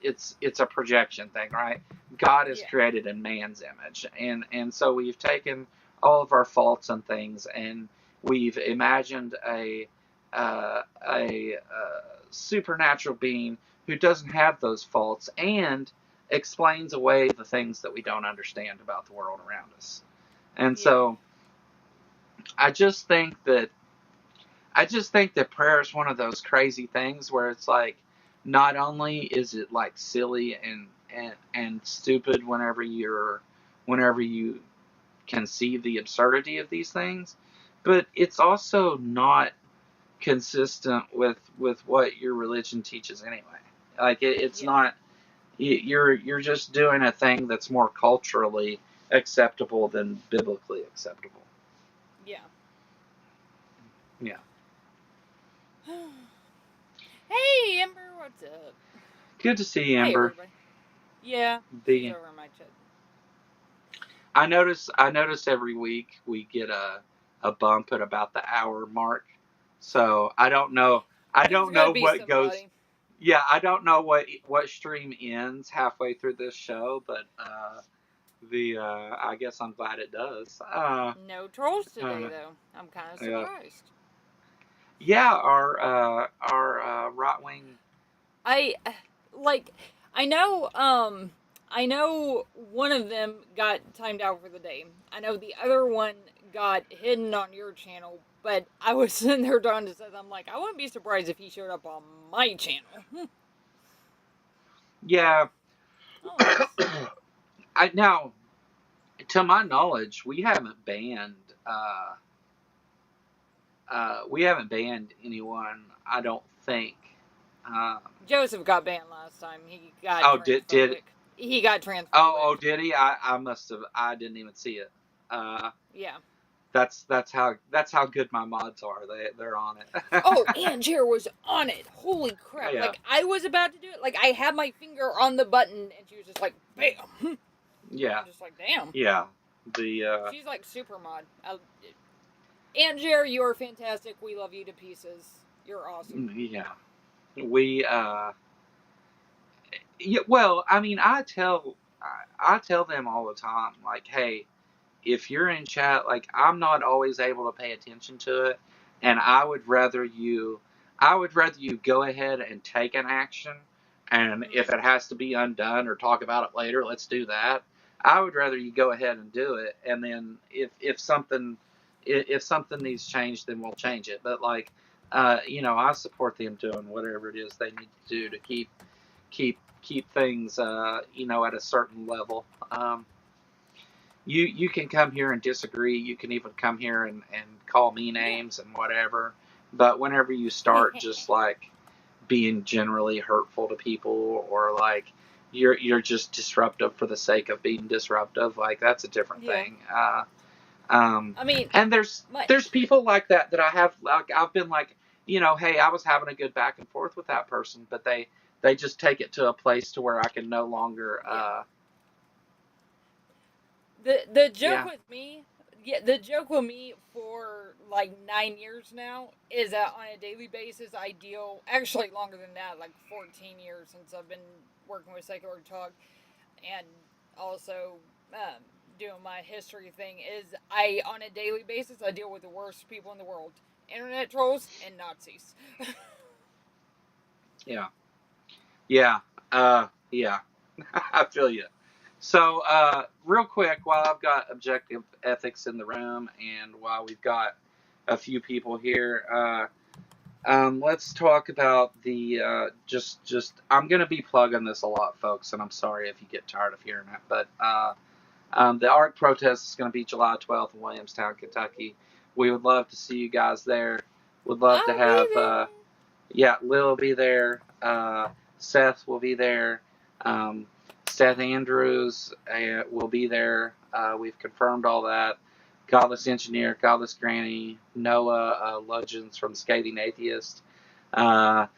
a projection thing, right? God is created in man's image, and so we've taken all of our faults and things, and we've imagined a supernatural being who doesn't have those faults and explains away the things that we don't understand about the world around us. And so I just think that prayer is one of those crazy things where it's like, not only is it like silly and stupid whenever you can see the absurdity of these things, but it's also not consistent with what your religion teaches anyway. Like, it's not, you're just doing a thing that's more culturally acceptable than biblically acceptable. Yeah. Hey, Ember, what's up? Good to see you, Ember. Hey, yeah, she's over my chat. I notice every week we get a bump at about the hour mark. So I don't know what goes. Yeah, I don't know what stream ends halfway through this show, but I guess I'm glad it does. No trolls today though. I'm kind of surprised. Yeah, our right wing. I know one of them got timed out for the day. I know the other one got hidden on your channel, but I was sitting there trying to say, I'm like, I wouldn't be surprised if he showed up on my channel. Yeah. now, to my knowledge, we haven't banned anyone. I don't think. Um, Joseph got banned last time. He got oh, transphobic. He got transphobic. oh, did he? I must have. I didn't even see it. Yeah. That's how good my mods are. They're on it. Oh, and Jer was on it. Holy crap. Yeah. Like, I was about to do it. Like, I had my finger on the button, and she was just like, bam. Yeah. I'm just like, damn. Yeah. She's like super mod. And Jer, you are fantastic. We love you to pieces. You're awesome. Yeah. We yeah, well, I mean, I tell them all the time, like, hey, if you're in chat, like, I'm not always able to pay attention to it, and I would rather you go ahead and take an action, and if it has to be undone or talk about it later, let's do that. I would rather you go ahead and do it, and then if something needs changed, then we'll change it. But like, I support them doing whatever it is they need to do to keep things, at a certain level. You can come here and disagree. You can even come here and call me names and whatever. But whenever you start just like being generally hurtful to people, or like you're just disruptive for the sake of being disruptive, like that's a different thing. I mean, and there's people like that I have, like, I've been like, hey, I was having a good back and forth with that person, but they just take it to a place to where I can no longer. The joke with me, the joke with me for like 9 years now is that on a daily basis I deal, actually longer than that, like 14 years since I've been working with Secular Talk, and also doing my history thing, is I, on a daily basis, I deal with the worst people in the world: internet trolls and Nazis. Yeah. Yeah. I feel you. So, real quick, while I've got objective ethics in the room, and while we've got a few people here, let's talk about the just. I'm gonna be plugging this a lot, folks, and I'm sorry if you get tired of hearing it, but the ARC protest is gonna be July 12th in Williamstown, Kentucky. We would love to see you guys there. Would love to have. Lil will be there. Seth will be there. Seth Andrews will be there. We've confirmed all that. Godless Engineer, Godless Granny, Noah, Legends from Skating Atheist. And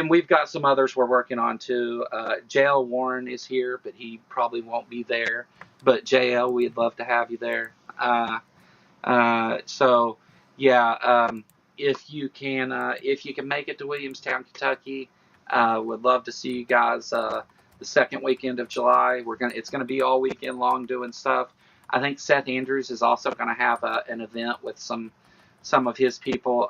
we've got some others we're working on too. JL Warren is here, but he probably won't be there. But JL, we'd love to have you there. So yeah, if you can make it to Williamstown, Kentucky, would love to see you guys the second weekend of July. It's gonna be all weekend long doing stuff. I think Seth Andrews is also gonna have an event with some of his people.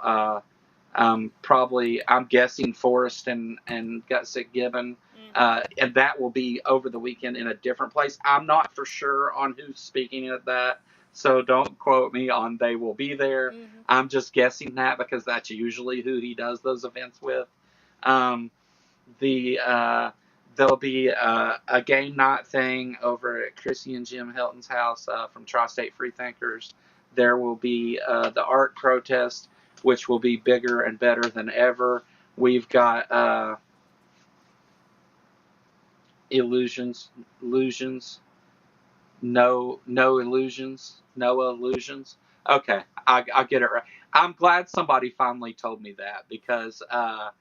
Probably, I'm guessing Forrest and Gutsick Gibbon. And that will be over the weekend in a different place. I'm not for sure on who's speaking at that, so don't quote me on they will be there. I'm just guessing that because that's usually who he does those events with. There'll be a game night thing over at Chrissy and Jim Helton's house from Tri-State Freethinkers. There will be the art protest, which will be bigger and better than ever. We've got illusions, no illusions, no illusions. Okay, I get it right. I'm glad somebody finally told me that, because I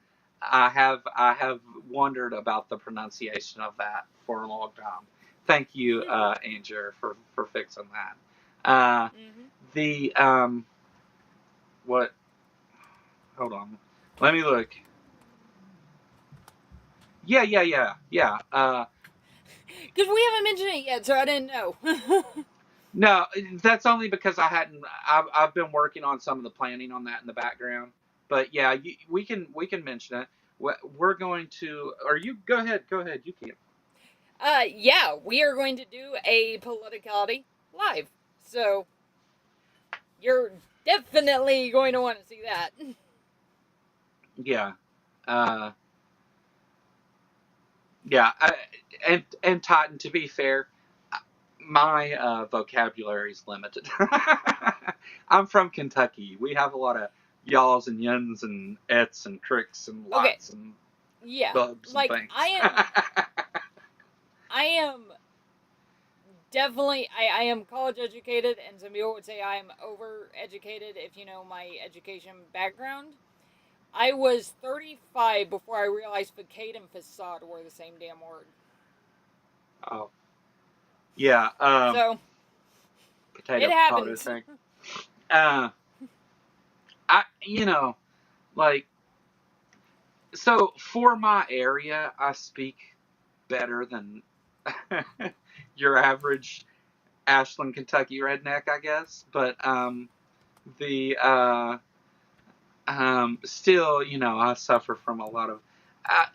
have wondered about the pronunciation of that for a long time. Thank you, Andrew, for fixing that. The what? Hold on, let me look. Yeah. Because we haven't mentioned it yet, so I didn't know. No, that's only because I've been working on some of the planning on that in the background. But yeah, we can mention it. We're going to. Or you go ahead. You can. Yeah, we are going to do a Politicality live, so you're definitely going to want to see that. Yeah. Yeah. And Titan, to be fair, my vocabulary's limited. I'm from Kentucky. We have a lot of y'alls and yuns and ets and cricks and Okay, lots and yeah, bubs and like things. I am definitely I am college educated, and some people would say I am over educated if you know my education background. I was 35 before I realized facade and facade were the same damn word. Oh, yeah. So it Potato happens. thing. Uh, you know, like, so for my area, I speak better than your average Ashland, Kentucky redneck, I guess. But the still, I suffer from a lot of. Uh,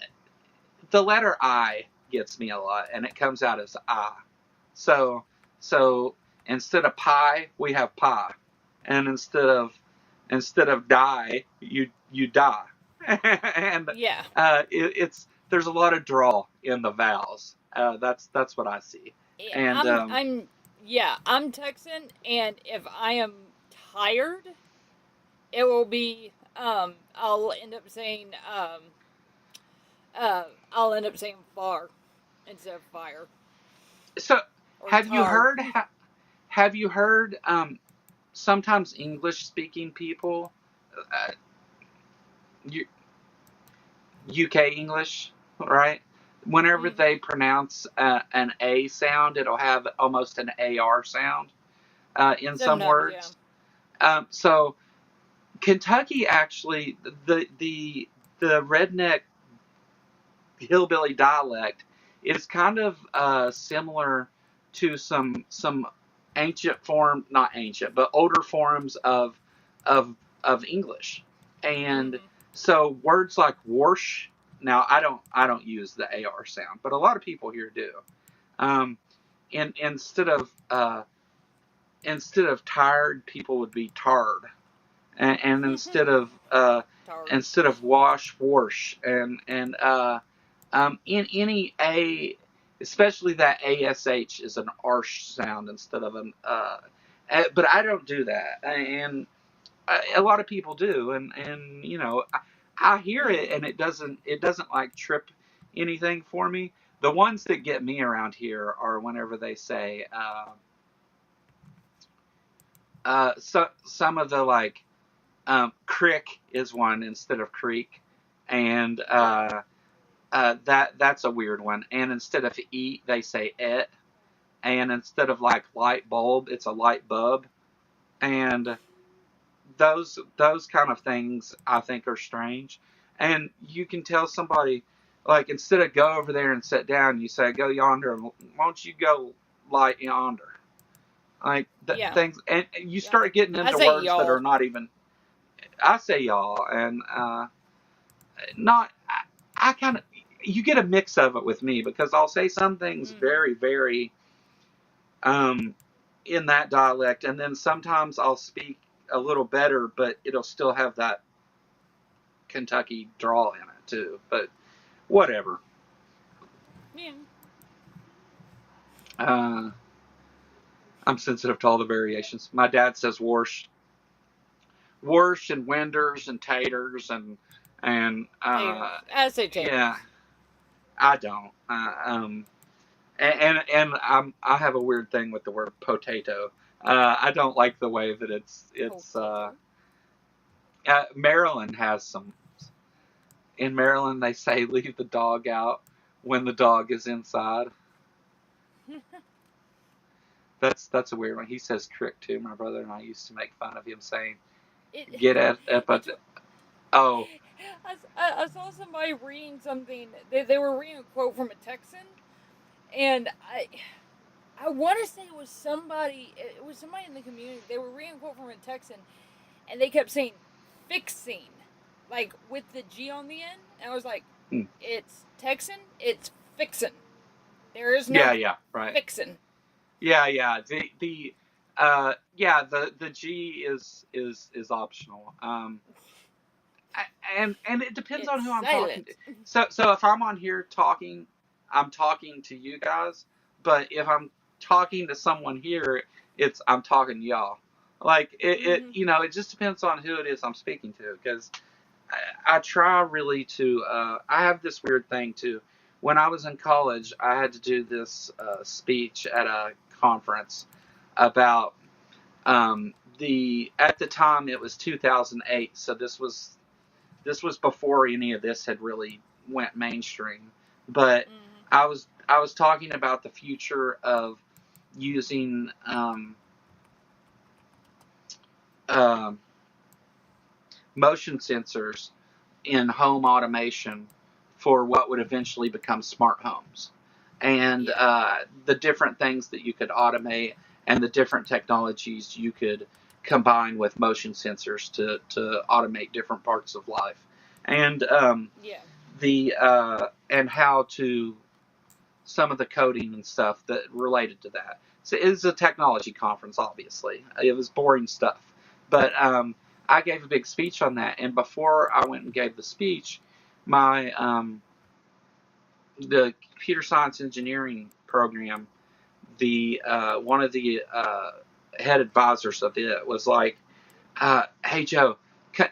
the letter I gets me a lot, and it comes out as I. So so instead of pie, we have pie, and instead of die, you die, and Yeah. it's there's a lot of draw in the vowels. That's what I see, Yeah, and I'm Texan, and if I am tired, it will be I'll end up saying I'll end up saying far instead of fire so or have you tar. heard have you heard sometimes English speaking people, uh, you, UK English, right? Whenever Mm-hmm. they pronounce an A sound, it'll have almost an AR sound in some Sometimes, yeah. words. So Kentucky actually, the redneck hillbilly dialect is kind of similar to some ancient form, not ancient, but older forms of of English, and Mm-hmm. so words like warsh. Now I don't use the AR sound, but a lot of people here do. Um, and instead of tired, people would be tarred, and Tard. instead of wash, wash, and in any a, especially that ash is an arsh sound instead of an but I don't do that, and a lot of people do, and I hear it, Mm-hmm. and it doesn't like trip anything for me. The ones that get me around here are whenever they say so some of the like crick is one instead of creek, and Yeah. that's a weird one. And instead of eat, they say et, and instead of like light bulb, it's a light bulb, and those kind of things I think are strange. And you can tell somebody, like, instead of go over there and sit down, you say go yonder, and won't you go light yonder? Like Yeah. things, and you Yeah. start getting I into say words that are y'all. not even. I say y'all, and not. I kind of, you get a mix of it with me because I'll say some things Mm-hmm. very, very um, in that dialect, and then sometimes I'll speak a little better, but it'll still have that Kentucky drawl in it too. But whatever. Yeah. Uh, I'm sensitive to all the variations. My dad says warsh, warsh, and winders and taters and Taters. I say yeah, taters. I don't. I have a weird thing with the word potato. I don't like the way that it's Potato. Maryland has some. In Maryland, they say leave the dog out when the dog is inside. That's a weird one. He says trick too. My brother and I used to make fun of him saying it get at it's but oh I saw somebody reading something. They were reading a quote from a Texan, and I want to say it was somebody. It was somebody in the community. They were reading a quote from a Texan, and they kept saying "fixing," like with the G on the end. And I was like, hmm. "It's Texan. It's fixin'. There is no Yeah, right. fixin'." Yeah. The G is optional. And it depends on It's who I'm talking silent. to. So if I'm on here talking, I'm talking to you guys. But if I'm talking to someone here, I'm talking to y'all. Like Mm-hmm. it just depends on who it is I'm speaking to, because I try really to. I have this weird thing too. When I was in college, I had to do this speech at a conference about the. At the time, it was 2008, so this was before any of this had really went mainstream. But Mm-hmm. I was talking about the future of using um, motion sensors in home automation for what would eventually become smart homes, and Yeah. the different things that you could automate, and the different technologies you could combine with motion sensors to automate different parts of life, and Yeah. and how to some of the coding and stuff that related to that. So it was a technology conference, obviously. It was boring stuff. But I gave a big speech on that. And before I went and gave the speech, my the computer science engineering program, the one of the head advisors of it was like, "Hey Joe,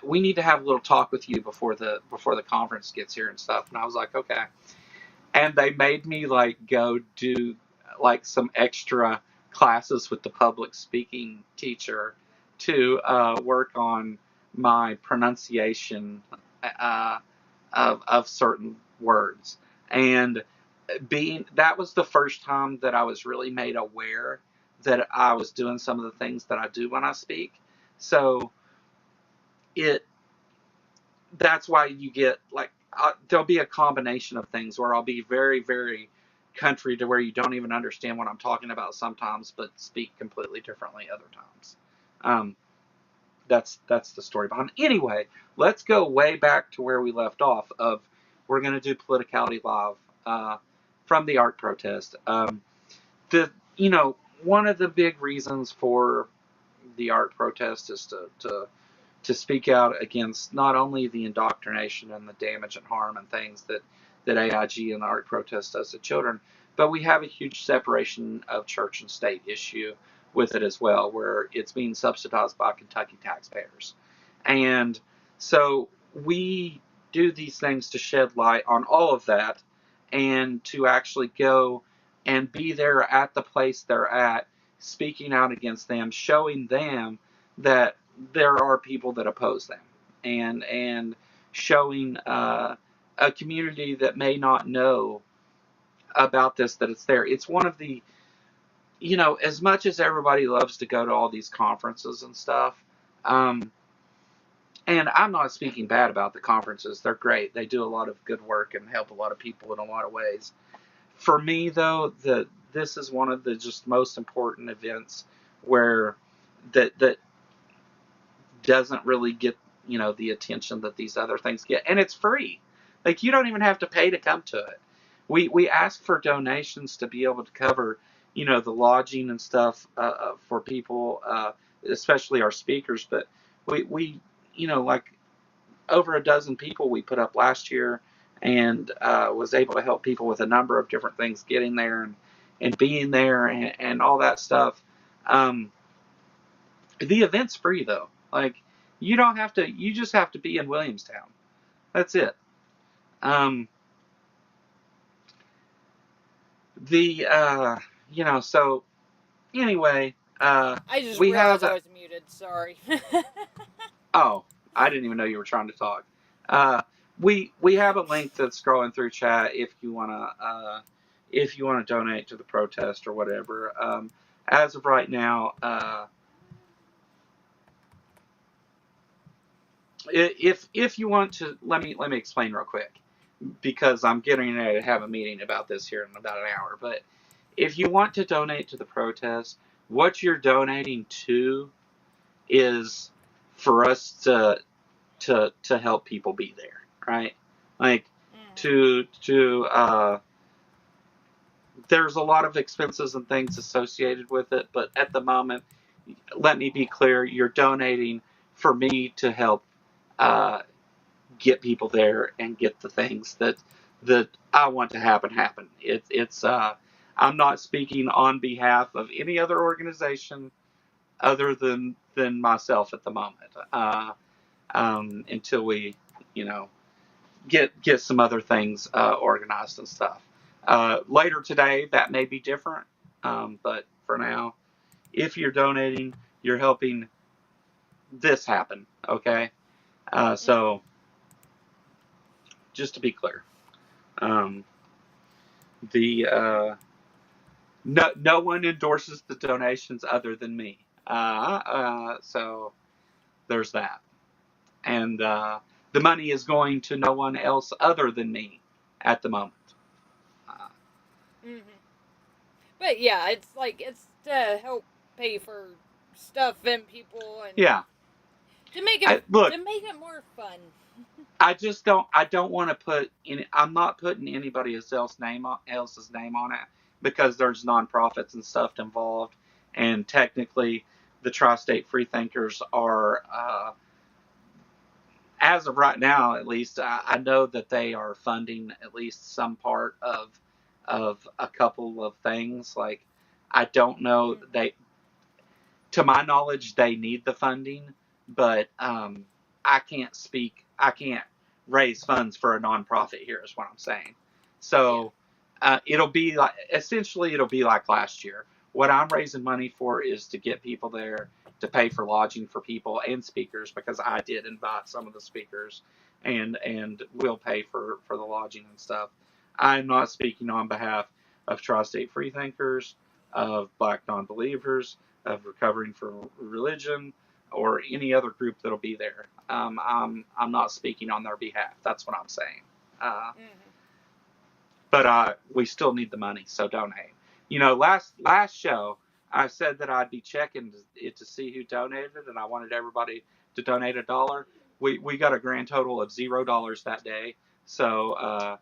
we need to have a little talk with you before the conference gets here and stuff." And I was like, "Okay." And they made me like go do like some extra classes with the public speaking teacher to work on my pronunciation uh, of certain words. And being that was the first time that I was really made aware that I was doing some of the things that I do when I speak. So it that's why you get like there'll be a combination of things where I'll be very, very country to where you don't even understand what I'm talking about sometimes, but speak completely differently other times. Um, that's the story behind it. Anyway, let's go way back to where we left off. Of we're going to do Politicality live from the art protest. The one of the big reasons for the art protest is to speak out against not only the indoctrination and the damage and harm and things that AIG and the art protest does to children, but we have a huge separation of church and state issue with it as well, where it's being subsidized by Kentucky taxpayers. And so we do these things to shed light on all of that, and to actually go and be there at the place they're at, speaking out against them, showing them that there are people that oppose them, and showing a community that may not know about this, that it's there. It's one of the, as much as everybody loves to go to all these conferences and stuff, um, and I'm not speaking bad about the conferences. They're great. They do a lot of good work and help a lot of people in a lot of ways. For me, though, this is one of the just most important events where that doesn't really get the attention that these other things get, and it's free. Like, you don't even have to pay to come to it. We ask for donations to be able to cover the lodging and stuff for people, especially our speakers. But we like over a dozen people we put up last year, and was able to help people with a number of different things getting there, and being there, and all that stuff. um, the event's free, though. Like, you don't have to. You just have to be in Williamstown. That's it. Um, the So anyway, I just we have. realized I was muted. Sorry. Oh, I didn't even know you were trying to talk. Uh, we have a link that's scrolling through chat if you wanna donate to the protest or whatever. As of right now, if you want to, let me explain real quick, because I'm getting ready to have a meeting about this here in about an hour. But if you want to donate to the protest, what you're donating to is for us to help people be there, right? Like, Mm-hmm. to there's a lot of expenses and things associated with it, but at the moment, let me be clear: you're donating for me to help uh, get people there and get the things that I want to happen. It's I'm not speaking on behalf of any other organization other than myself at the moment. Until we, you know, get some other things organized and stuff. Later today, that may be different, but for now, if you're donating, you're helping this happen. Okay, so just to be clear, um, the no one endorses the donations other than me. So there's that, and the money is going to no one else other than me at the moment. Uh, But yeah, it's like it's to help pay for stuff and people and yeah, to make it look, more fun. I just don't. I don't want to put in. I'm not putting anybody else's name on it because there's nonprofits and stuff involved, and technically, the Tri-State Freethinkers are, as of right now, at least, I know that they are funding at least some part of a couple of things. Like, I don't know they. To my knowledge, they need the funding, but I can't speak. I can't raise funds for a nonprofit here. Is what I'm saying. So it'll be like essentially it'll be like last year. What I'm raising money for is to get people there, to pay for lodging for people and speakers, because I did invite some of the speakers, and will pay for the lodging and stuff. I'm not speaking on behalf of Tri-State Freethinkers, of Black Non-Believers, of Recovering from Religion, or any other group that'll be there. I'm not speaking on their behalf. That's what I'm saying. But we still need the money, so donate. You know, last show I said that I'd be checking it to see who donated, and I wanted everybody to donate $1. We got a grand total of $0 that day. So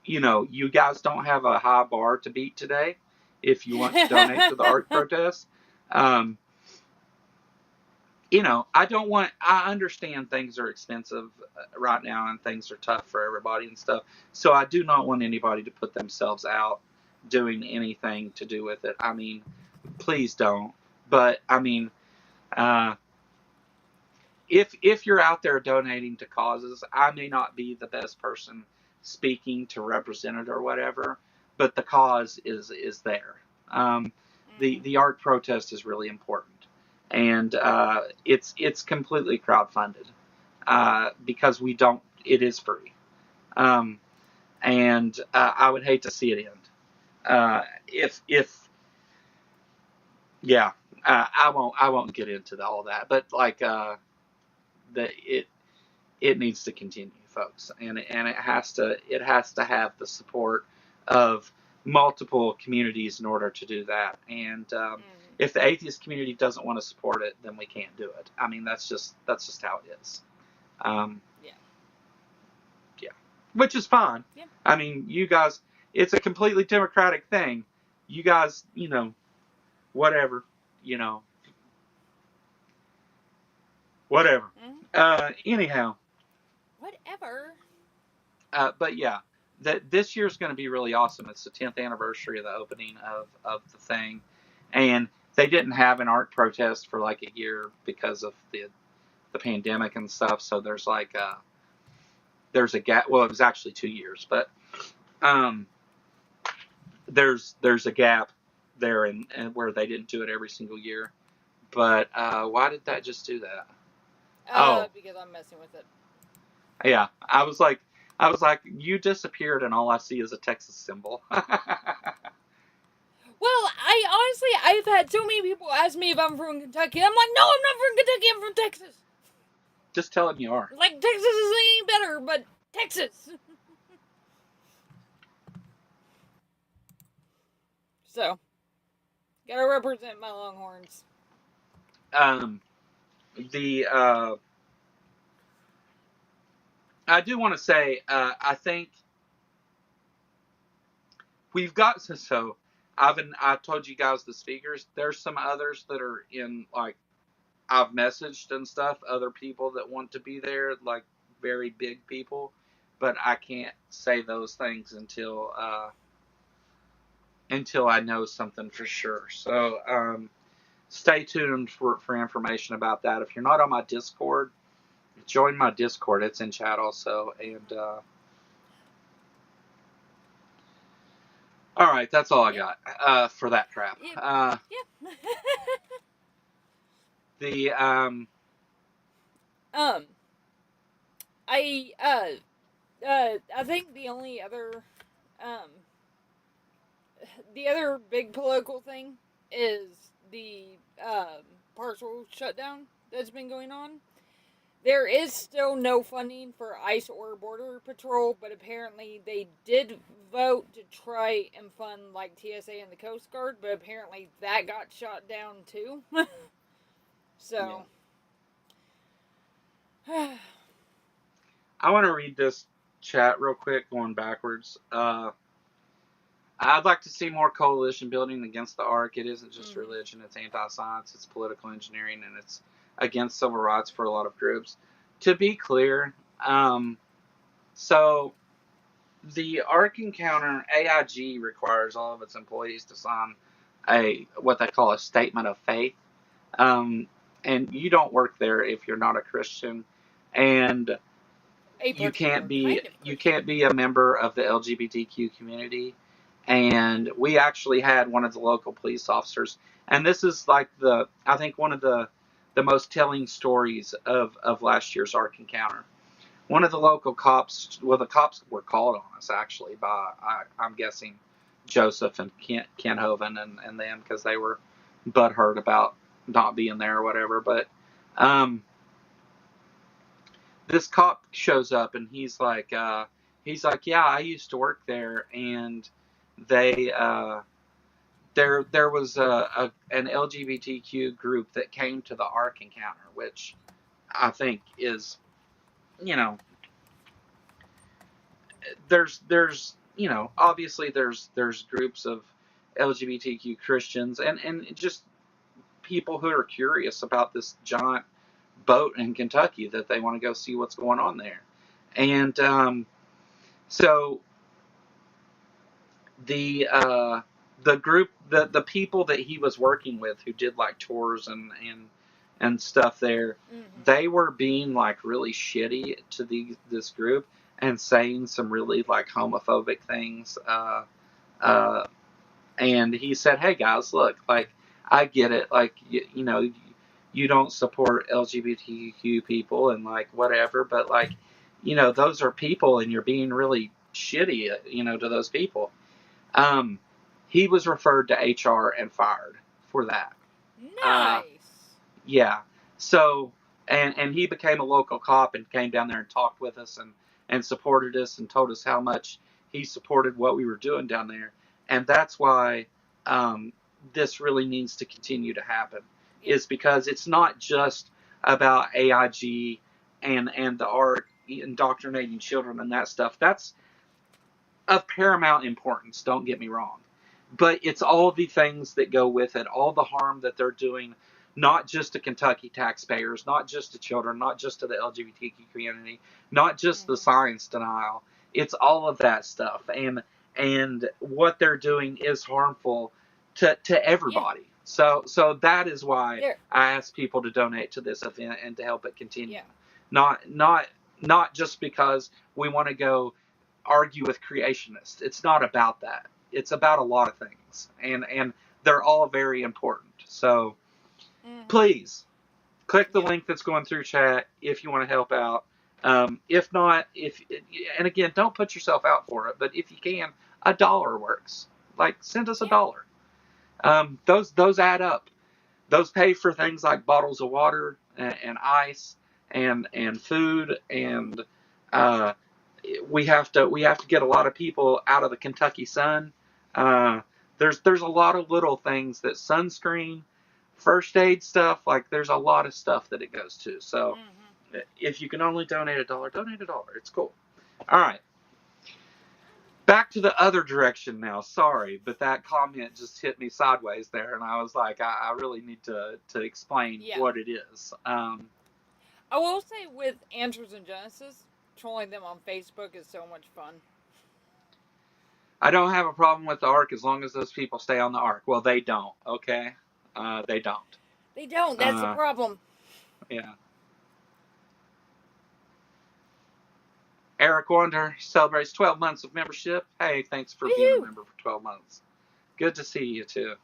you know, you guys don't have a high bar to beat today if you want to donate to the art protest. Um, you know, I understand things are expensive right now and things are tough for everybody and stuff. So I do not want anybody to put themselves out doing anything to do with it. I mean, please don't. But I mean, uh, if you're out there donating to causes, I may not be the best person speaking to represent it or whatever, but the cause is there. The art protest is really important, and it's completely crowdfunded because we don't. It is free, and I would hate to see it end. If yeah, I won't get into all that, but like the it needs to continue, folks, and it has to have the support of multiple communities in order to do that. And if the atheist community doesn't want to support it, then we can't do it. I mean, that's just how it is. Yeah, which is fine. Yeah. I mean, you guys, it's a completely democratic thing. You guys, you know, whatever, you know, whatever. Anyhow. Whatever. But yeah, this year's going to be really awesome. It's the 10th anniversary of the opening of the thing, and they didn't have an art protest for like a year because of the pandemic and stuff. So there's like there's a gap. Well, it was actually 2 years, but there's a gap there and where they didn't do it every single year. But why did that just do that? Because I'm messing with it. Yeah, I was like, you disappeared, and all I see is a Texas symbol. Well, I've had so many people ask me if I'm from Kentucky. I'm like, no, I'm not from Kentucky. I'm from Texas. Just tell them you are. Like, Texas isn't any better, but Texas. So, gotta represent my Longhorns. I do want to say, I think we've got so I told you guys the speakers. There's some others that are in like I've messaged and stuff. Other people that want to be there, like very big people, but I can't say those things until until I know something for sure. So stay tuned for information about that. If you're not on my Discord, join my Discord. It's in chat also. And all right, that's all I Yep. got for that crap. Yep. Yep. The um, I think um, the other big political thing is the partial shutdown that's been going on. There is still no funding for ICE or Border Patrol, but apparently they did vote to try and fund like TSA and the Coast Guard, but apparently that got shot down too. So, I want to read this chat real quick, going backwards. I'd like to see more coalition building against the ARC. It isn't just religion, it's anti science, it's political engineering, and it's against civil rights for a lot of groups. To be clear, so the ARC encounter, AIG requires all of its employees to sign what they call a statement of faith. Um, and you don't work there if you're not a Christian. And a particular kind of you Christian. can't be a member of the LGBTQ community. And we actually had one of the local police officers, and this is like I think one of the most telling stories of last year's ARC encounter. One of the local cops, well, the cops were called on us actually by I'm guessing Joseph and Ken Hoven and them, because they were butthurt about not being there or whatever. But this cop shows up and he's like, yeah, I used to work there, and they there was an LGBTQ group that came to the ARC encounter, which I think is, you know, there's obviously there's groups of LGBTQ Christians and just people who are curious about this giant boat in Kentucky that they want to go see what's going on there. And so the group, the people that he was working with who did like tours and stuff there, they were being like really shitty to this group and saying some really like homophobic things. And he said, "Hey guys, look, like I get it, like you know, you don't support LGBTQ people and like whatever, but like, those are people, and you're being really shitty, to those people." Um, he was referred to HR and fired for that. Uh, Nice. yeah. So, and he became a local cop and came down there and talked with us and supported us and told us how much he supported what we were doing down there. And that's why this really needs to continue to happen, is because it's not just about AIG and the art indoctrinating children and that stuff. That's of paramount importance, don't get me wrong. But it's all the things that go with it, all the harm that they're doing, not just to Kentucky taxpayers, not just to children, not just to the LGBTQ community, not just the science denial. It's all of that stuff. And what they're doing is harmful to everybody. So that is why I ask people to donate to this event and to help it continue. Not just because we want to go argue with creationists. It's not about that. It's about a lot of things, and they're all very important. So please click the link that's going through chat if you want to help out. If not, and again, don't put yourself out for it, but if you can, $1 works. Like, send us $1. Those add up. Those pay for things like bottles of water and ice and food, and we have to get a lot of people out of the Kentucky sun. There's a lot of little things, that sunscreen, first aid stuff, like there's a lot of stuff that it goes to. So if you can only donate $1, donate $1. It's cool. All right. Back to the other direction now. Sorry, but that comment just hit me sideways there, and I was like, I really need to explain what it is. I will say, with Answers in Genesis, trolling them on Facebook is so much fun. I don't have a problem with the ark as long as those people stay on the ark. Well, they don't. Okay, they don't. They don't. That's the problem. Yeah. Eric Wonder celebrates 12 months of membership. Hey, thanks for being a member for 12 months. Good to see you too.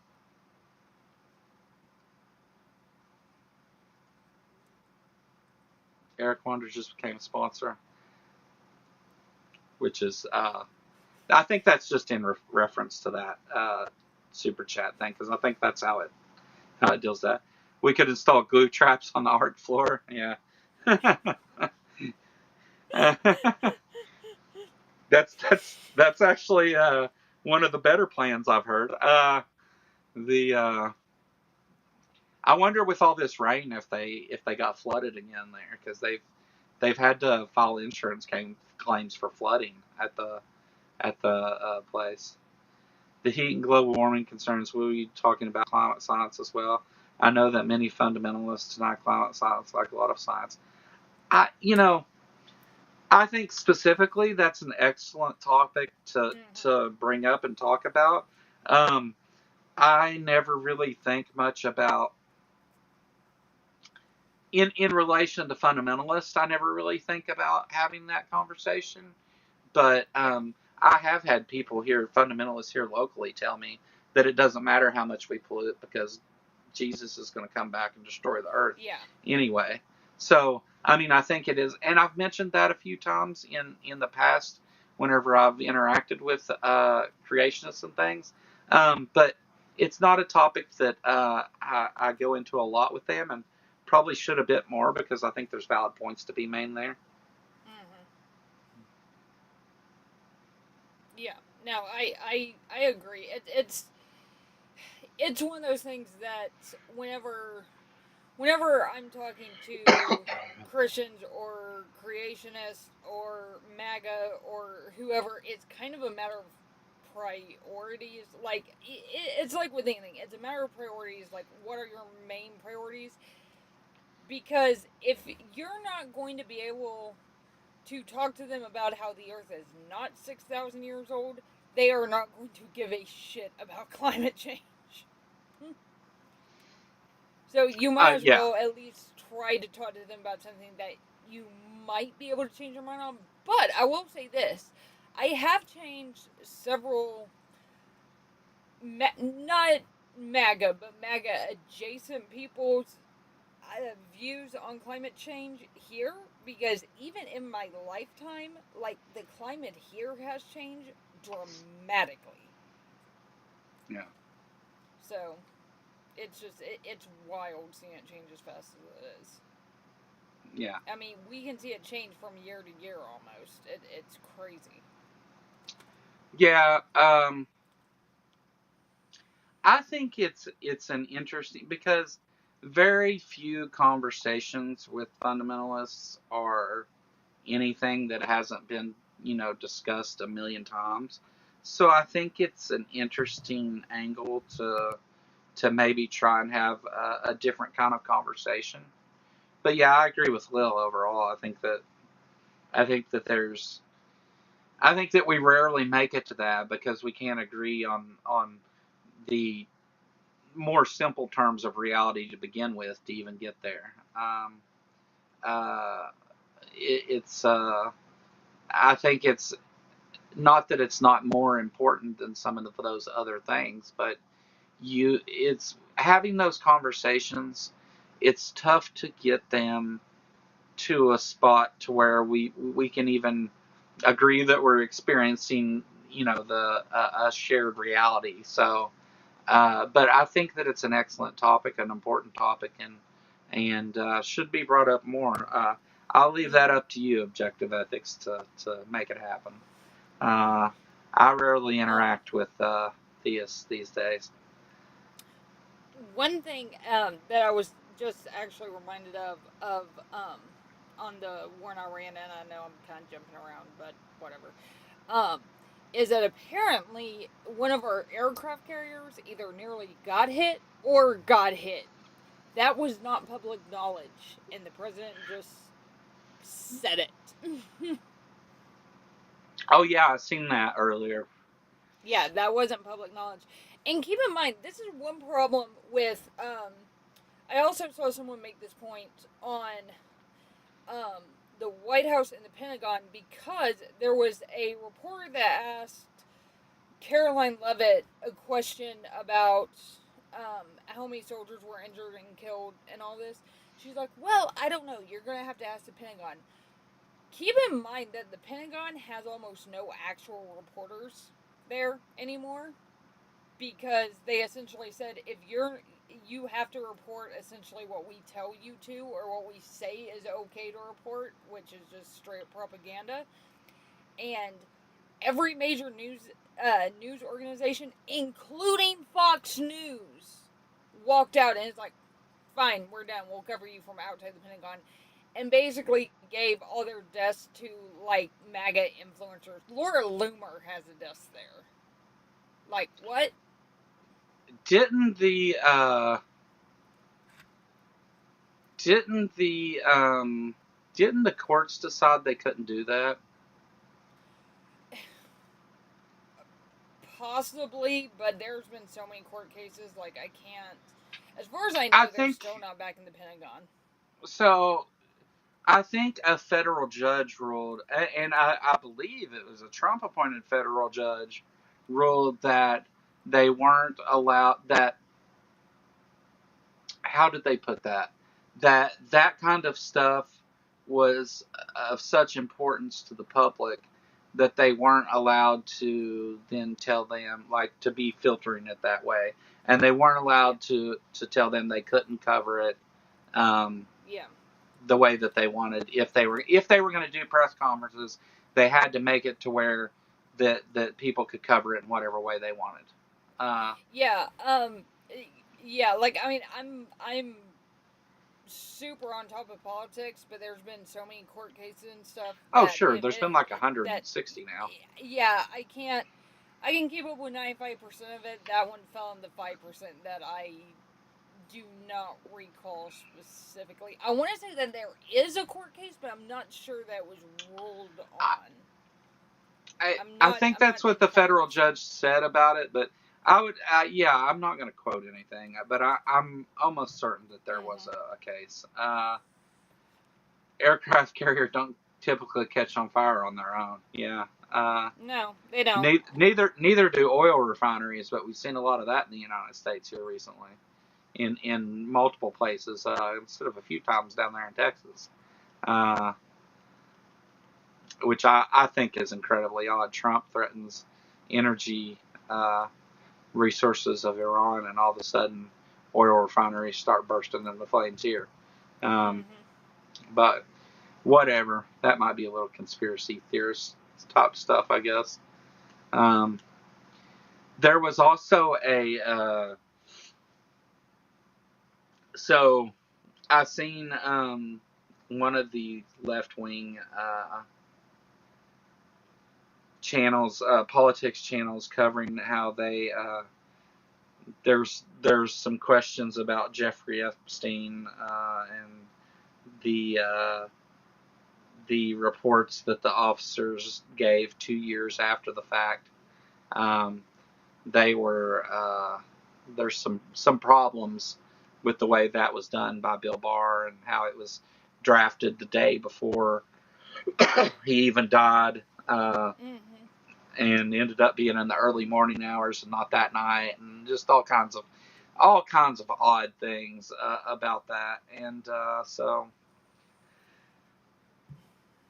Eric Wonder just became a sponsor, which is, I think that's just in reference to that super chat thing, because I think that's how it deals that. We could install glue traps on the art floor. Yeah. that's actually one of the better plans I've heard. I wonder with all this rain if they got flooded again there, because they've had to file insurance claims for flooding at the place. The heat and global warming concerns. We'll be talking about climate science as well. I know that many fundamentalists deny climate science, like a lot of science. I think specifically that's an excellent topic to bring up and talk about. I never really think much about in relation to fundamentalists. I never really think about having that conversation, but I have had people here, fundamentalists here locally, tell me that it doesn't matter how much we pollute because Jesus is going to come back and destroy the earth anyway. So, I mean, I think it is, and I've mentioned that a few times in the past whenever I've interacted with creationists and things. But it's not a topic that I go into a lot with them, and probably should a bit more, because I think there's valid points to be made there. Yeah, no, I agree. It's one of those things that whenever I'm talking to Christians or creationists or MAGA or whoever, it's kind of a matter of priorities. Like it's like with anything, it's a matter of priorities. Like, what are your main priorities? Because if you're not going to be able to talk to them about how the Earth is not 6,000 years old, they are not going to give a shit about climate change. So you might as well at least try to talk to them about something that you might be able to change your mind on. But I will say this. I have changed several, not MAGA, but MAGA adjacent people's views on climate change here, because even in my lifetime, like, the climate here has changed dramatically. Yeah. So it's just it's wild seeing it change as fast as it is. Yeah. I mean, we can see it change from year to year almost. It's crazy. Yeah. I think it's an interesting, because very few conversations with fundamentalists are anything that hasn't been, discussed a million times. So I think it's an interesting angle to maybe try and have a different kind of conversation. But yeah, I agree with Lil overall. I think that we rarely make it to that, because we can't agree on the more simple terms of reality to begin with to even get there. It's I think it's not that it's not more important than some of those other things, but it's having those conversations. It's tough to get them to a spot to where we can even agree that we're experiencing, the a shared reality. So, but I think that it's an excellent topic, an important topic, and should be brought up more. I'll leave that up to you, Objective Ethics, to make it happen. I rarely interact with theists these days. One thing that I was just actually reminded of on the war in Iran, and I know I'm kind of jumping around, but whatever, is that apparently one of our aircraft carriers either nearly got hit or got hit. That was not public knowledge, and the president just said it. Oh yeah, I seen that earlier. Yeah, that wasn't public knowledge. And keep in mind, this is one problem with. I also saw someone make this point on um, the White House and the Pentagon because there was a reporter that asked Caroline Levitt a question about how many soldiers were injured and killed and all this. She's like, well, I don't know. You're going to have to ask the Pentagon. Keep in mind that the Pentagon has almost no actual reporters there anymore because they essentially said if you have to report essentially what we tell you to or what we say is okay to report, which is just straight propaganda. And every major news organization, including Fox News, walked out and it's like, fine, we're done. We'll cover you from outside the Pentagon. And basically gave all their desks to, like, MAGA influencers. Laura Loomer has a desk there. Like, what? Didn't the didn't the didn't the courts decide they couldn't do that? Possibly, but there's been so many court cases, like, I can't. As far as I I know, they're think still not back in the Pentagon. so. I think a federal judge ruled, and I believe it was a Trump appointed federal judge, ruled that they weren't allowed, that, how did they put that? That kind of stuff was of such importance to the public that they weren't allowed to then tell them, like, to be filtering it that way. And they weren't Yeah. allowed to tell them they couldn't cover it. Yeah. The way that they wanted. If they were going to do press conferences, they had to make it to where that people could cover it in whatever way they wanted. Yeah. Yeah. Like, I mean, I'm super on top of politics, but there's been so many court cases and stuff Oh, that sure. if There's been like it that 160 now. yeah, I can't. I can keep up with 95% of it. That one fell in the 5% that I do not recall specifically. I want to say that there is a court case, but I'm not sure that was ruled I, on. I I'm I not. think I'm that's not what the federal 100%. judge said about it, but I would, yeah, I'm not going to quote anything, but I'm almost certain that there was Mm-hmm. a case. Aircraft carriers don't typically catch on fire on their own. Yeah. No, they don't. Neither do oil refineries, but we've seen a lot of that in the United States here recently, in multiple places, instead of a few times down there in Texas, uh, which I think is incredibly odd. Trump threatens energy resources of Iran, and all of a sudden, oil refineries start bursting into flames here. Um, Mm-hmm. but whatever, that might be a little conspiracy theorist type stuff, I guess. Um, there was also a so I seen one of the left wing channels, politics channels, covering how they there's some questions about Jeffrey Epstein and the reports that the officers gave 2 years after the fact. Um, they were there's some problems with the way that was done by Bill Barr and how it was drafted the day before he even died, Mm-hmm. and ended up being in the early morning hours and not that night, and just all kinds of odd things about that. And so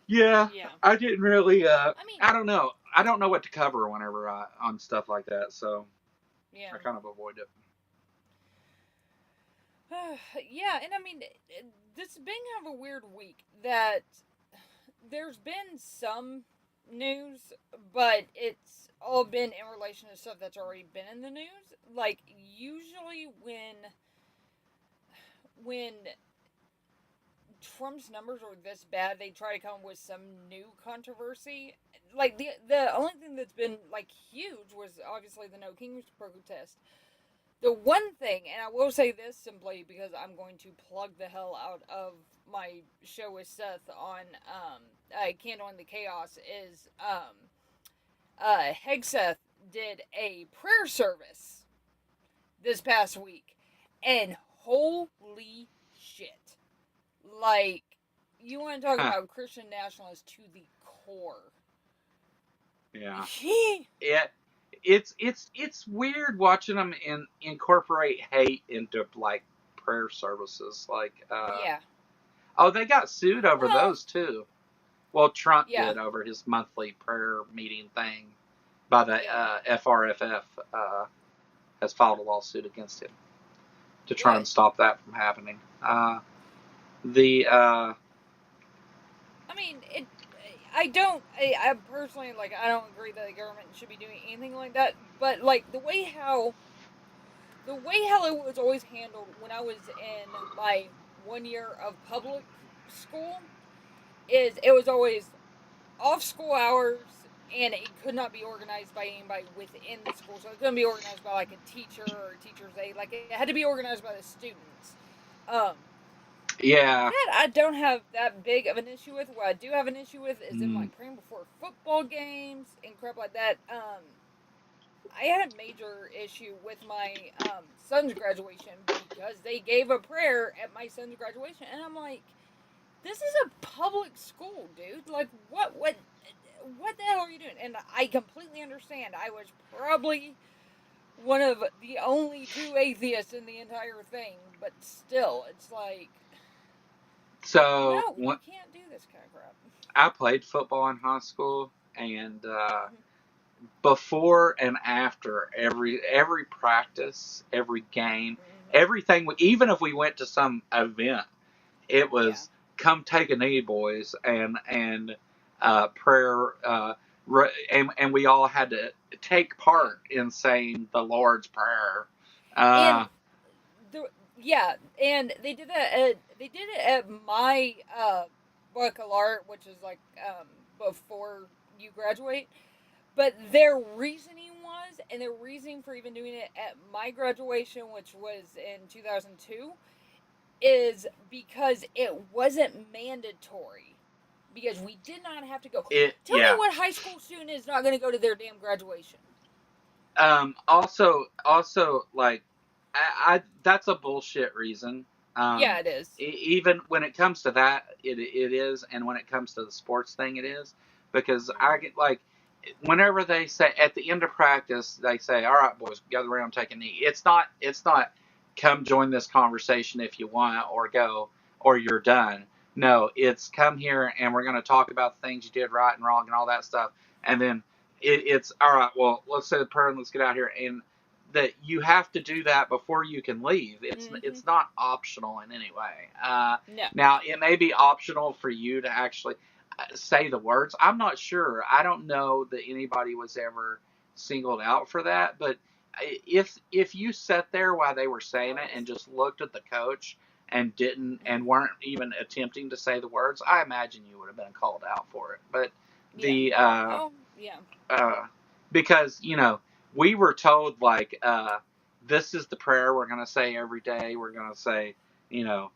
yeah, Yeah. I didn't really. I mean, I don't know. I don't know what to cover whenever on stuff like that, so yeah. I kind of avoid it. Yeah, and I mean, this has been kind of a weird week that there's been some news, but it's all been in relation to stuff that's already been in the news. Like, usually when Trump's numbers are this bad, they try to come up with some new controversy. Like, the only thing that's been, like, huge was obviously the No Kings protest. The one thing, and I will say this simply because I'm going to plug the hell out of my show with Seth on Candle in the Chaos, is Hegseth did a prayer service this past week, and holy shit. Like, you want to talk Huh. about Christian nationalists to the core. Yeah. It's weird watching them incorporate hate into like prayer services. Like, Yeah. oh, they got sued over Well, those too. Well, Trump yeah. did over his monthly prayer meeting thing by the Yeah. FRFF. Has filed a lawsuit against him to try and Good. stop that from happening. The I mean, it. I don't. I personally like. I don't agree that the government should be doing anything like that. But like the way how it was always handled when I was in my 1 year of public school is it was always off school hours, and it could not be organized by anybody within the school. So it couldn't be organized by like a teacher or a teacher's aide. Like it had to be organized by the students. Um, yeah. that I don't have that big of an issue with. What I do have an issue with is in Mm, like praying before football games and crap like that. I had a major issue with my son's graduation because they gave a prayer at my son's graduation, and I'm like, this is a public school, dude. Like, what the hell are you doing? And I completely understand. I was probably one of the only two atheists in the entire thing, but still, it's like, so no, you can't do this kind of crap. I played football in high school, and Mm-hmm. before and after every practice, every game, Mm-hmm. everything, even if we went to some event, it Yeah. was come take a knee, boys, and prayer, and we all had to take Yeah. part in saying the Lord's Prayer. And Uh, the yeah, and they did it at my baccalaureate, which is like before you graduate. But their reasoning was, and their reasoning for even doing it at my graduation, which was in 2002, is because it wasn't mandatory. Because we did not have to go. Tell me yeah. what high school student is not going to go to their damn graduation. Also, like, that's a bullshit reason. Yeah, it is. Even when it comes to that, it is, and when it comes to the sports thing, it is, because I Mm-hmm. get like, whenever they say at the end of practice, they say, "All right, boys, gather around, take a knee." It's not come join this conversation if you want, or go, or you're done. No, it's come here and we're going to talk about the things you did right and wrong and all that stuff, and then it's all right. Well, let's say the prayer and let's get out here, and that you have to do that before you can leave. It's Mm-hmm. it's not optional in any way. No. Now it may be optional for you to actually say the words. I'm not sure. I don't know that anybody was ever singled out for that. But if you sat there while they were saying it and just looked at the coach and didn't and Mm-hmm. weren't even attempting to say the words, I imagine you would have been called out for it. But Yeah. the Oh, yeah. uh, because we were told like this is the prayer we're going to say every day. We're going to say you know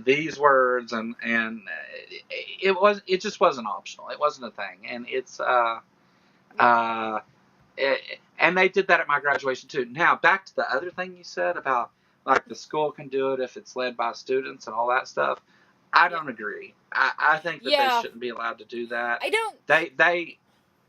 these words, and it just wasn't optional. It wasn't a thing, and it's Yeah. uh, and they did that at my graduation too. Now back to the other thing you said about like the school can do it if it's led by students and all that stuff. I Yeah. don't agree. I think that they Yeah. shouldn't be allowed to do that. I don't. They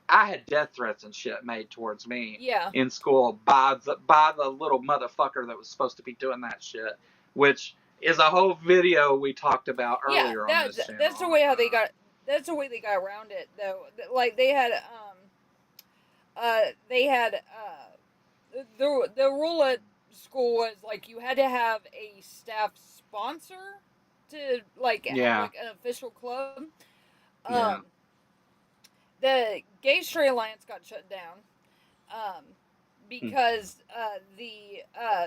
I had death threats and shit made towards me Yeah. in school by the little motherfucker that was supposed to be doing that shit, which is a whole video we talked about Yeah. earlier on That this that's the channel. way how they got. That's the way they got around it, though. Like the rule at school was like you had to have a staff sponsor to like have Yeah, like an official club. Um, yeah, the Gay Straight Alliance got shut down um, hmm, because the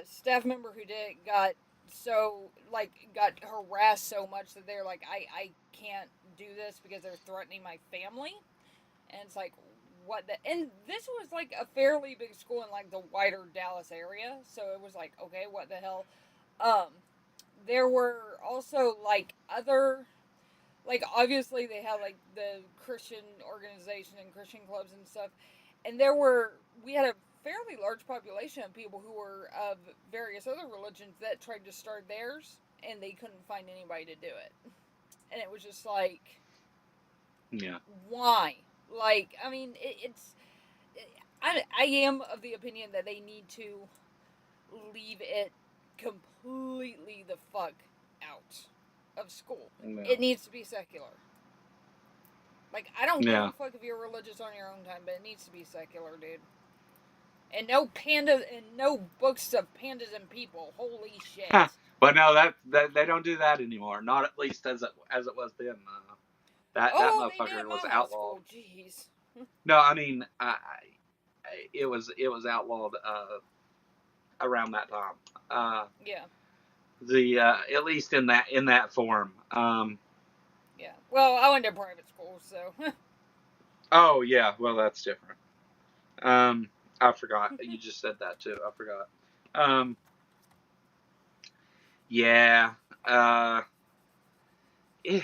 staff member who did it got harassed so much that they're like, I can't do this because they're threatening my family, and it's like, what the, and this was like a fairly big school in like the wider Dallas area, so it was like, okay, what the hell. um there were also like other, like obviously they had like the Christian organization and Christian clubs and stuff, and we had a fairly large population of people who were of various other religions that tried to start theirs, and they couldn't find anybody to do it. And it was just like, Yeah. why? Like, I mean, I am of the opinion that they need to leave it completely the fuck out of school. Yeah. It needs to be secular. Like, I don't give Yeah. a fuck if you're religious on your own time, but it needs to be secular, dude. And no pandas and no books of pandas and people. Holy shit. But no, that they don't do that anymore. Not at least as it was then. That They did motherfucker at was my outlawed. school. Jeez. No, I mean, it was outlawed around that time. Yeah. The at least in that form. Yeah. Well, I went to private school, so. Oh yeah, well that's different. I forgot. You just said that too. I forgot. Yeah. Eh,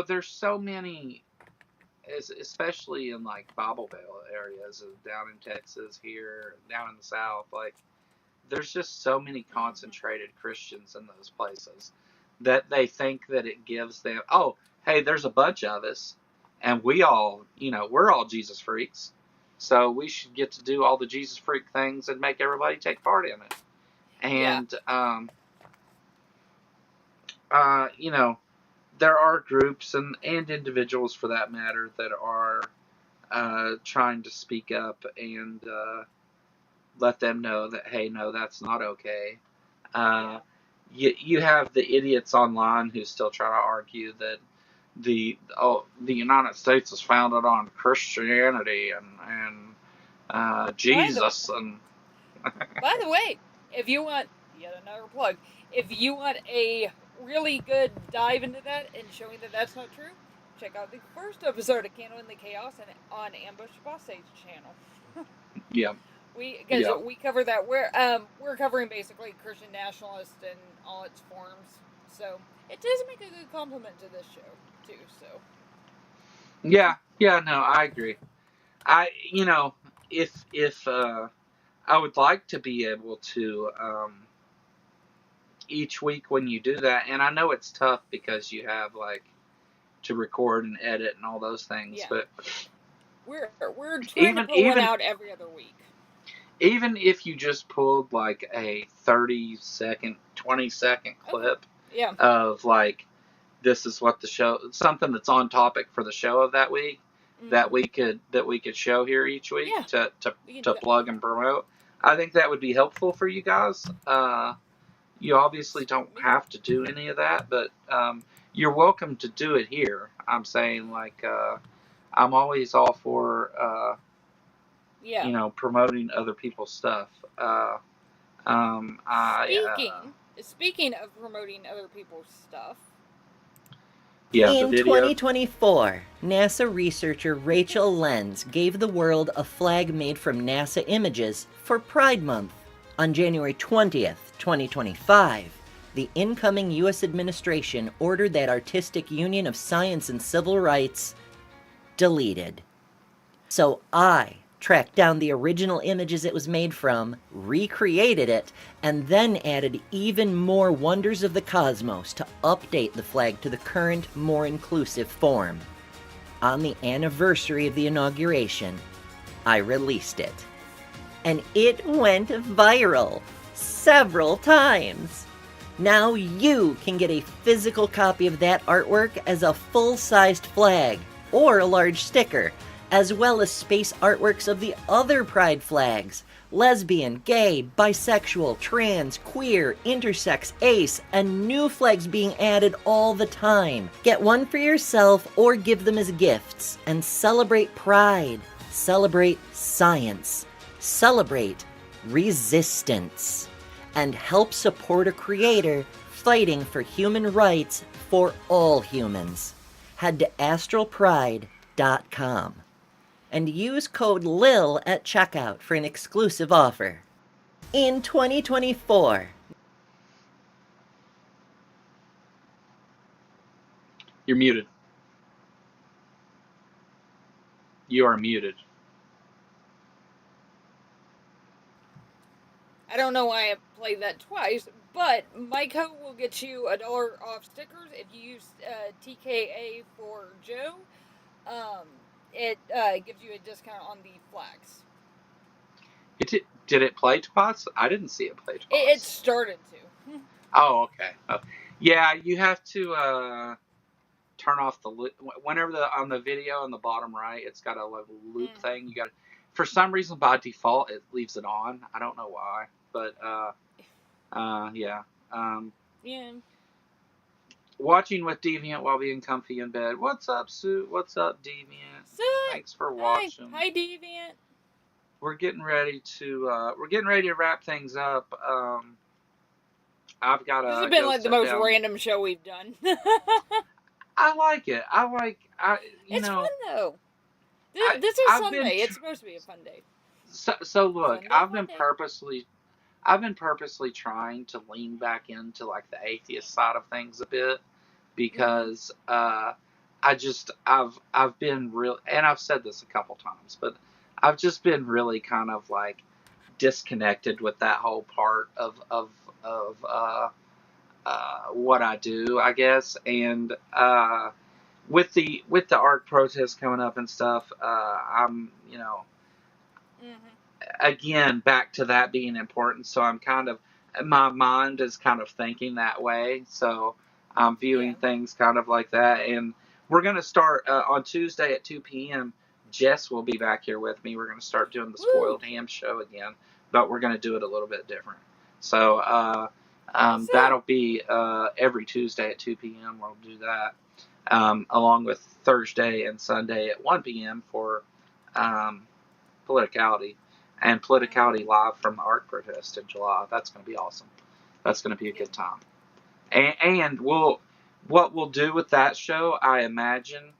there's so many, especially in like Bible Belt areas, down in Texas, here, down in the South. Like, there's just so many concentrated Christians in those places that they think that it gives them. Oh, hey, there's a bunch of us, and we're all Jesus freaks, so we should get to do all the Jesus freak things and make everybody take part in it. Yeah. And there are groups and individuals, for that matter, that are trying to speak up and let them know that, hey, no, that's not okay. You have the idiots online who still try to argue that the United States is founded on Christianity and Jesus and By the way, if you want yet another plug, if you want a really good dive into that and showing that that's not true, check out the first episode of Candle in the Chaos and on Ambush Bossage channel. yeah. Because we cover that. We're covering basically Christian nationalist in all its forms, so it does make a good compliment to this show too. So No, I agree. If I would like to be able to each week when you do that, and I know it's tough because you have like to record and edit and all those things, but we're trying to put one out every other week. Even if you just pulled like a 30-second, 20-second clip of like, this is what the show, something that's on topic for the show of that week, that we could show here each week to plug and promote, I think that would be helpful for you guys. You obviously don't have to do any of that, but you're welcome to do it here. I'm saying, like, I'm always all for promoting other people's stuff. Speaking of promoting other people's stuff. In 2024, NASA researcher Rachel Lenz gave the world a flag made from NASA images for Pride Month. On January 20th, 2025, the incoming U.S. administration ordered that Artistic Union of Science and Civil Rights deleted. So I tracked down the original images it was made from, recreated it, and then added even more wonders of the cosmos to update the flag to the current, more inclusive form. On the anniversary of the inauguration, I released it. And it went viral several times. Now you can get a physical copy of that artwork as a full-sized flag or a large sticker, as well as space artworks of the other Pride flags: lesbian, gay, bisexual, trans, queer, intersex, ace, and new flags being added all the time. Get one for yourself or give them as gifts, and celebrate Pride, celebrate science, celebrate resistance, and help support a creator fighting for human rights for all humans. Head to astralpride.com. and use code LIL at checkout for an exclusive offer. In 2024. You're muted. You are muted. I don't know why I played that twice, but my code will get you $1 off stickers if you use TKA for Joe. It gives you a discount on the flags. Did it play twice? I didn't see it play twice. It started to. Oh, okay. Yeah, you have to turn off the loop. Whenever on the video on the bottom right, it's got a little loop thing. You got, for some reason, by default, it leaves it on. I don't know why, but yeah. Yeah. Watching with Deviant while being comfy in bed. What's up, Sue? What's up, Deviant? Thanks for watching. Hi, Deviant. We're getting ready to wrap things up. I've got to. This has been like the most down. random show we've done. I like it. It's fun though. This is Sunday. It's supposed to be a fun day. So look, Sunday, I've been purposely trying to lean back into like the atheist side of things a bit, because I've been real, and I've said this a couple times, but I've just been really kind of like disconnected with that whole part of what I do, I guess. And with the art protest coming up and stuff, I'm again back to that being important. So I'm kind of, my mind is kind of thinking that way. So I'm viewing things kind of like that. And we're going to start on Tuesday at 2 p.m. Jess will be back here with me. We're going to start doing the Spoiled Ham show again, but we're going to do it a little bit different. So that'll be every Tuesday at 2 p.m. We'll do that, along with Thursday and Sunday at 1 p.m. for Politicality, and Politicality live from the art protest in July. That's going to be awesome. That's going to be a good time. And what we'll do with that show, I imagine,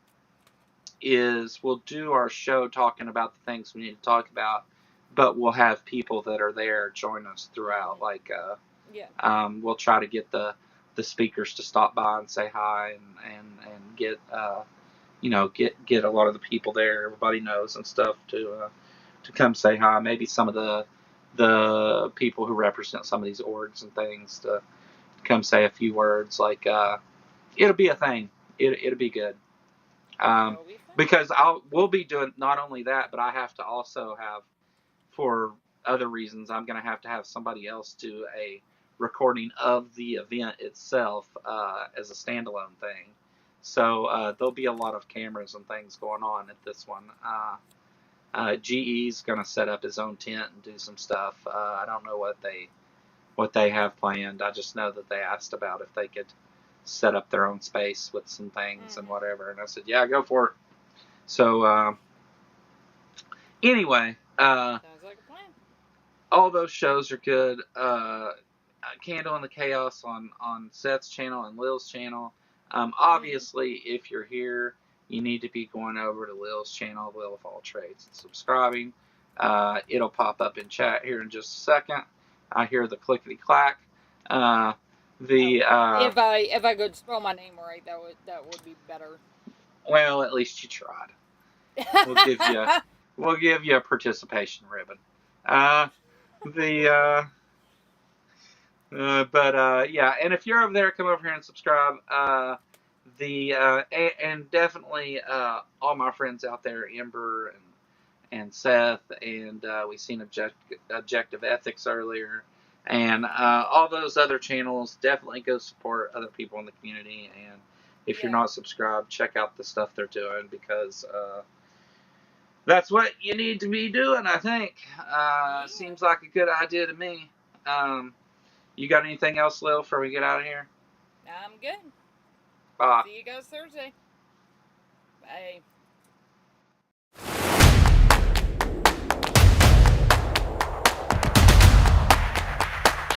is we'll do our show talking about the things we need to talk about, but we'll have people that are there join us throughout. Like, we'll try to get the speakers to stop by and say hi, and get get a lot of the people there everybody knows and stuff to come say hi. Maybe some of the people who represent some of these orgs and things to come say a few words. Like, it'll be a thing. It'll be good. Because we'll be doing not only that, but I have to also have, for other reasons, I'm going to have somebody else do a recording of the event itself as a standalone thing. So there'll be a lot of cameras and things going on at this one. GE's going to set up his own tent and do some stuff. I don't know what they have planned. I just know that they asked about if they could set up their own space with some things and whatever. And I said, yeah, go for it. So anyway, sounds like a plan. All those shows are good. Candle in the Chaos on Seth's channel and Lil's channel. Obviously, if you're here, you need to be going over to Lil's channel, Lil of All Trades, and subscribing. It'll pop up in chat here in just a second. I hear the clickety clack. If I could spell my name right, that would be better. Well, at least you tried. We'll give you a participation ribbon. Yeah, and if you're over there, come over here and subscribe. And definitely all my friends out there, Ember and Seth, and we seen Objective Ethics earlier, and all those other channels. Definitely go support other people in the community, and if you're not subscribed, check out the stuff they're doing, because that's what you need to be doing, I think. Seems like a good idea to me. You got anything else, Lil, before we get out of here? I'm good. Bye. See you guys Thursday. Bye.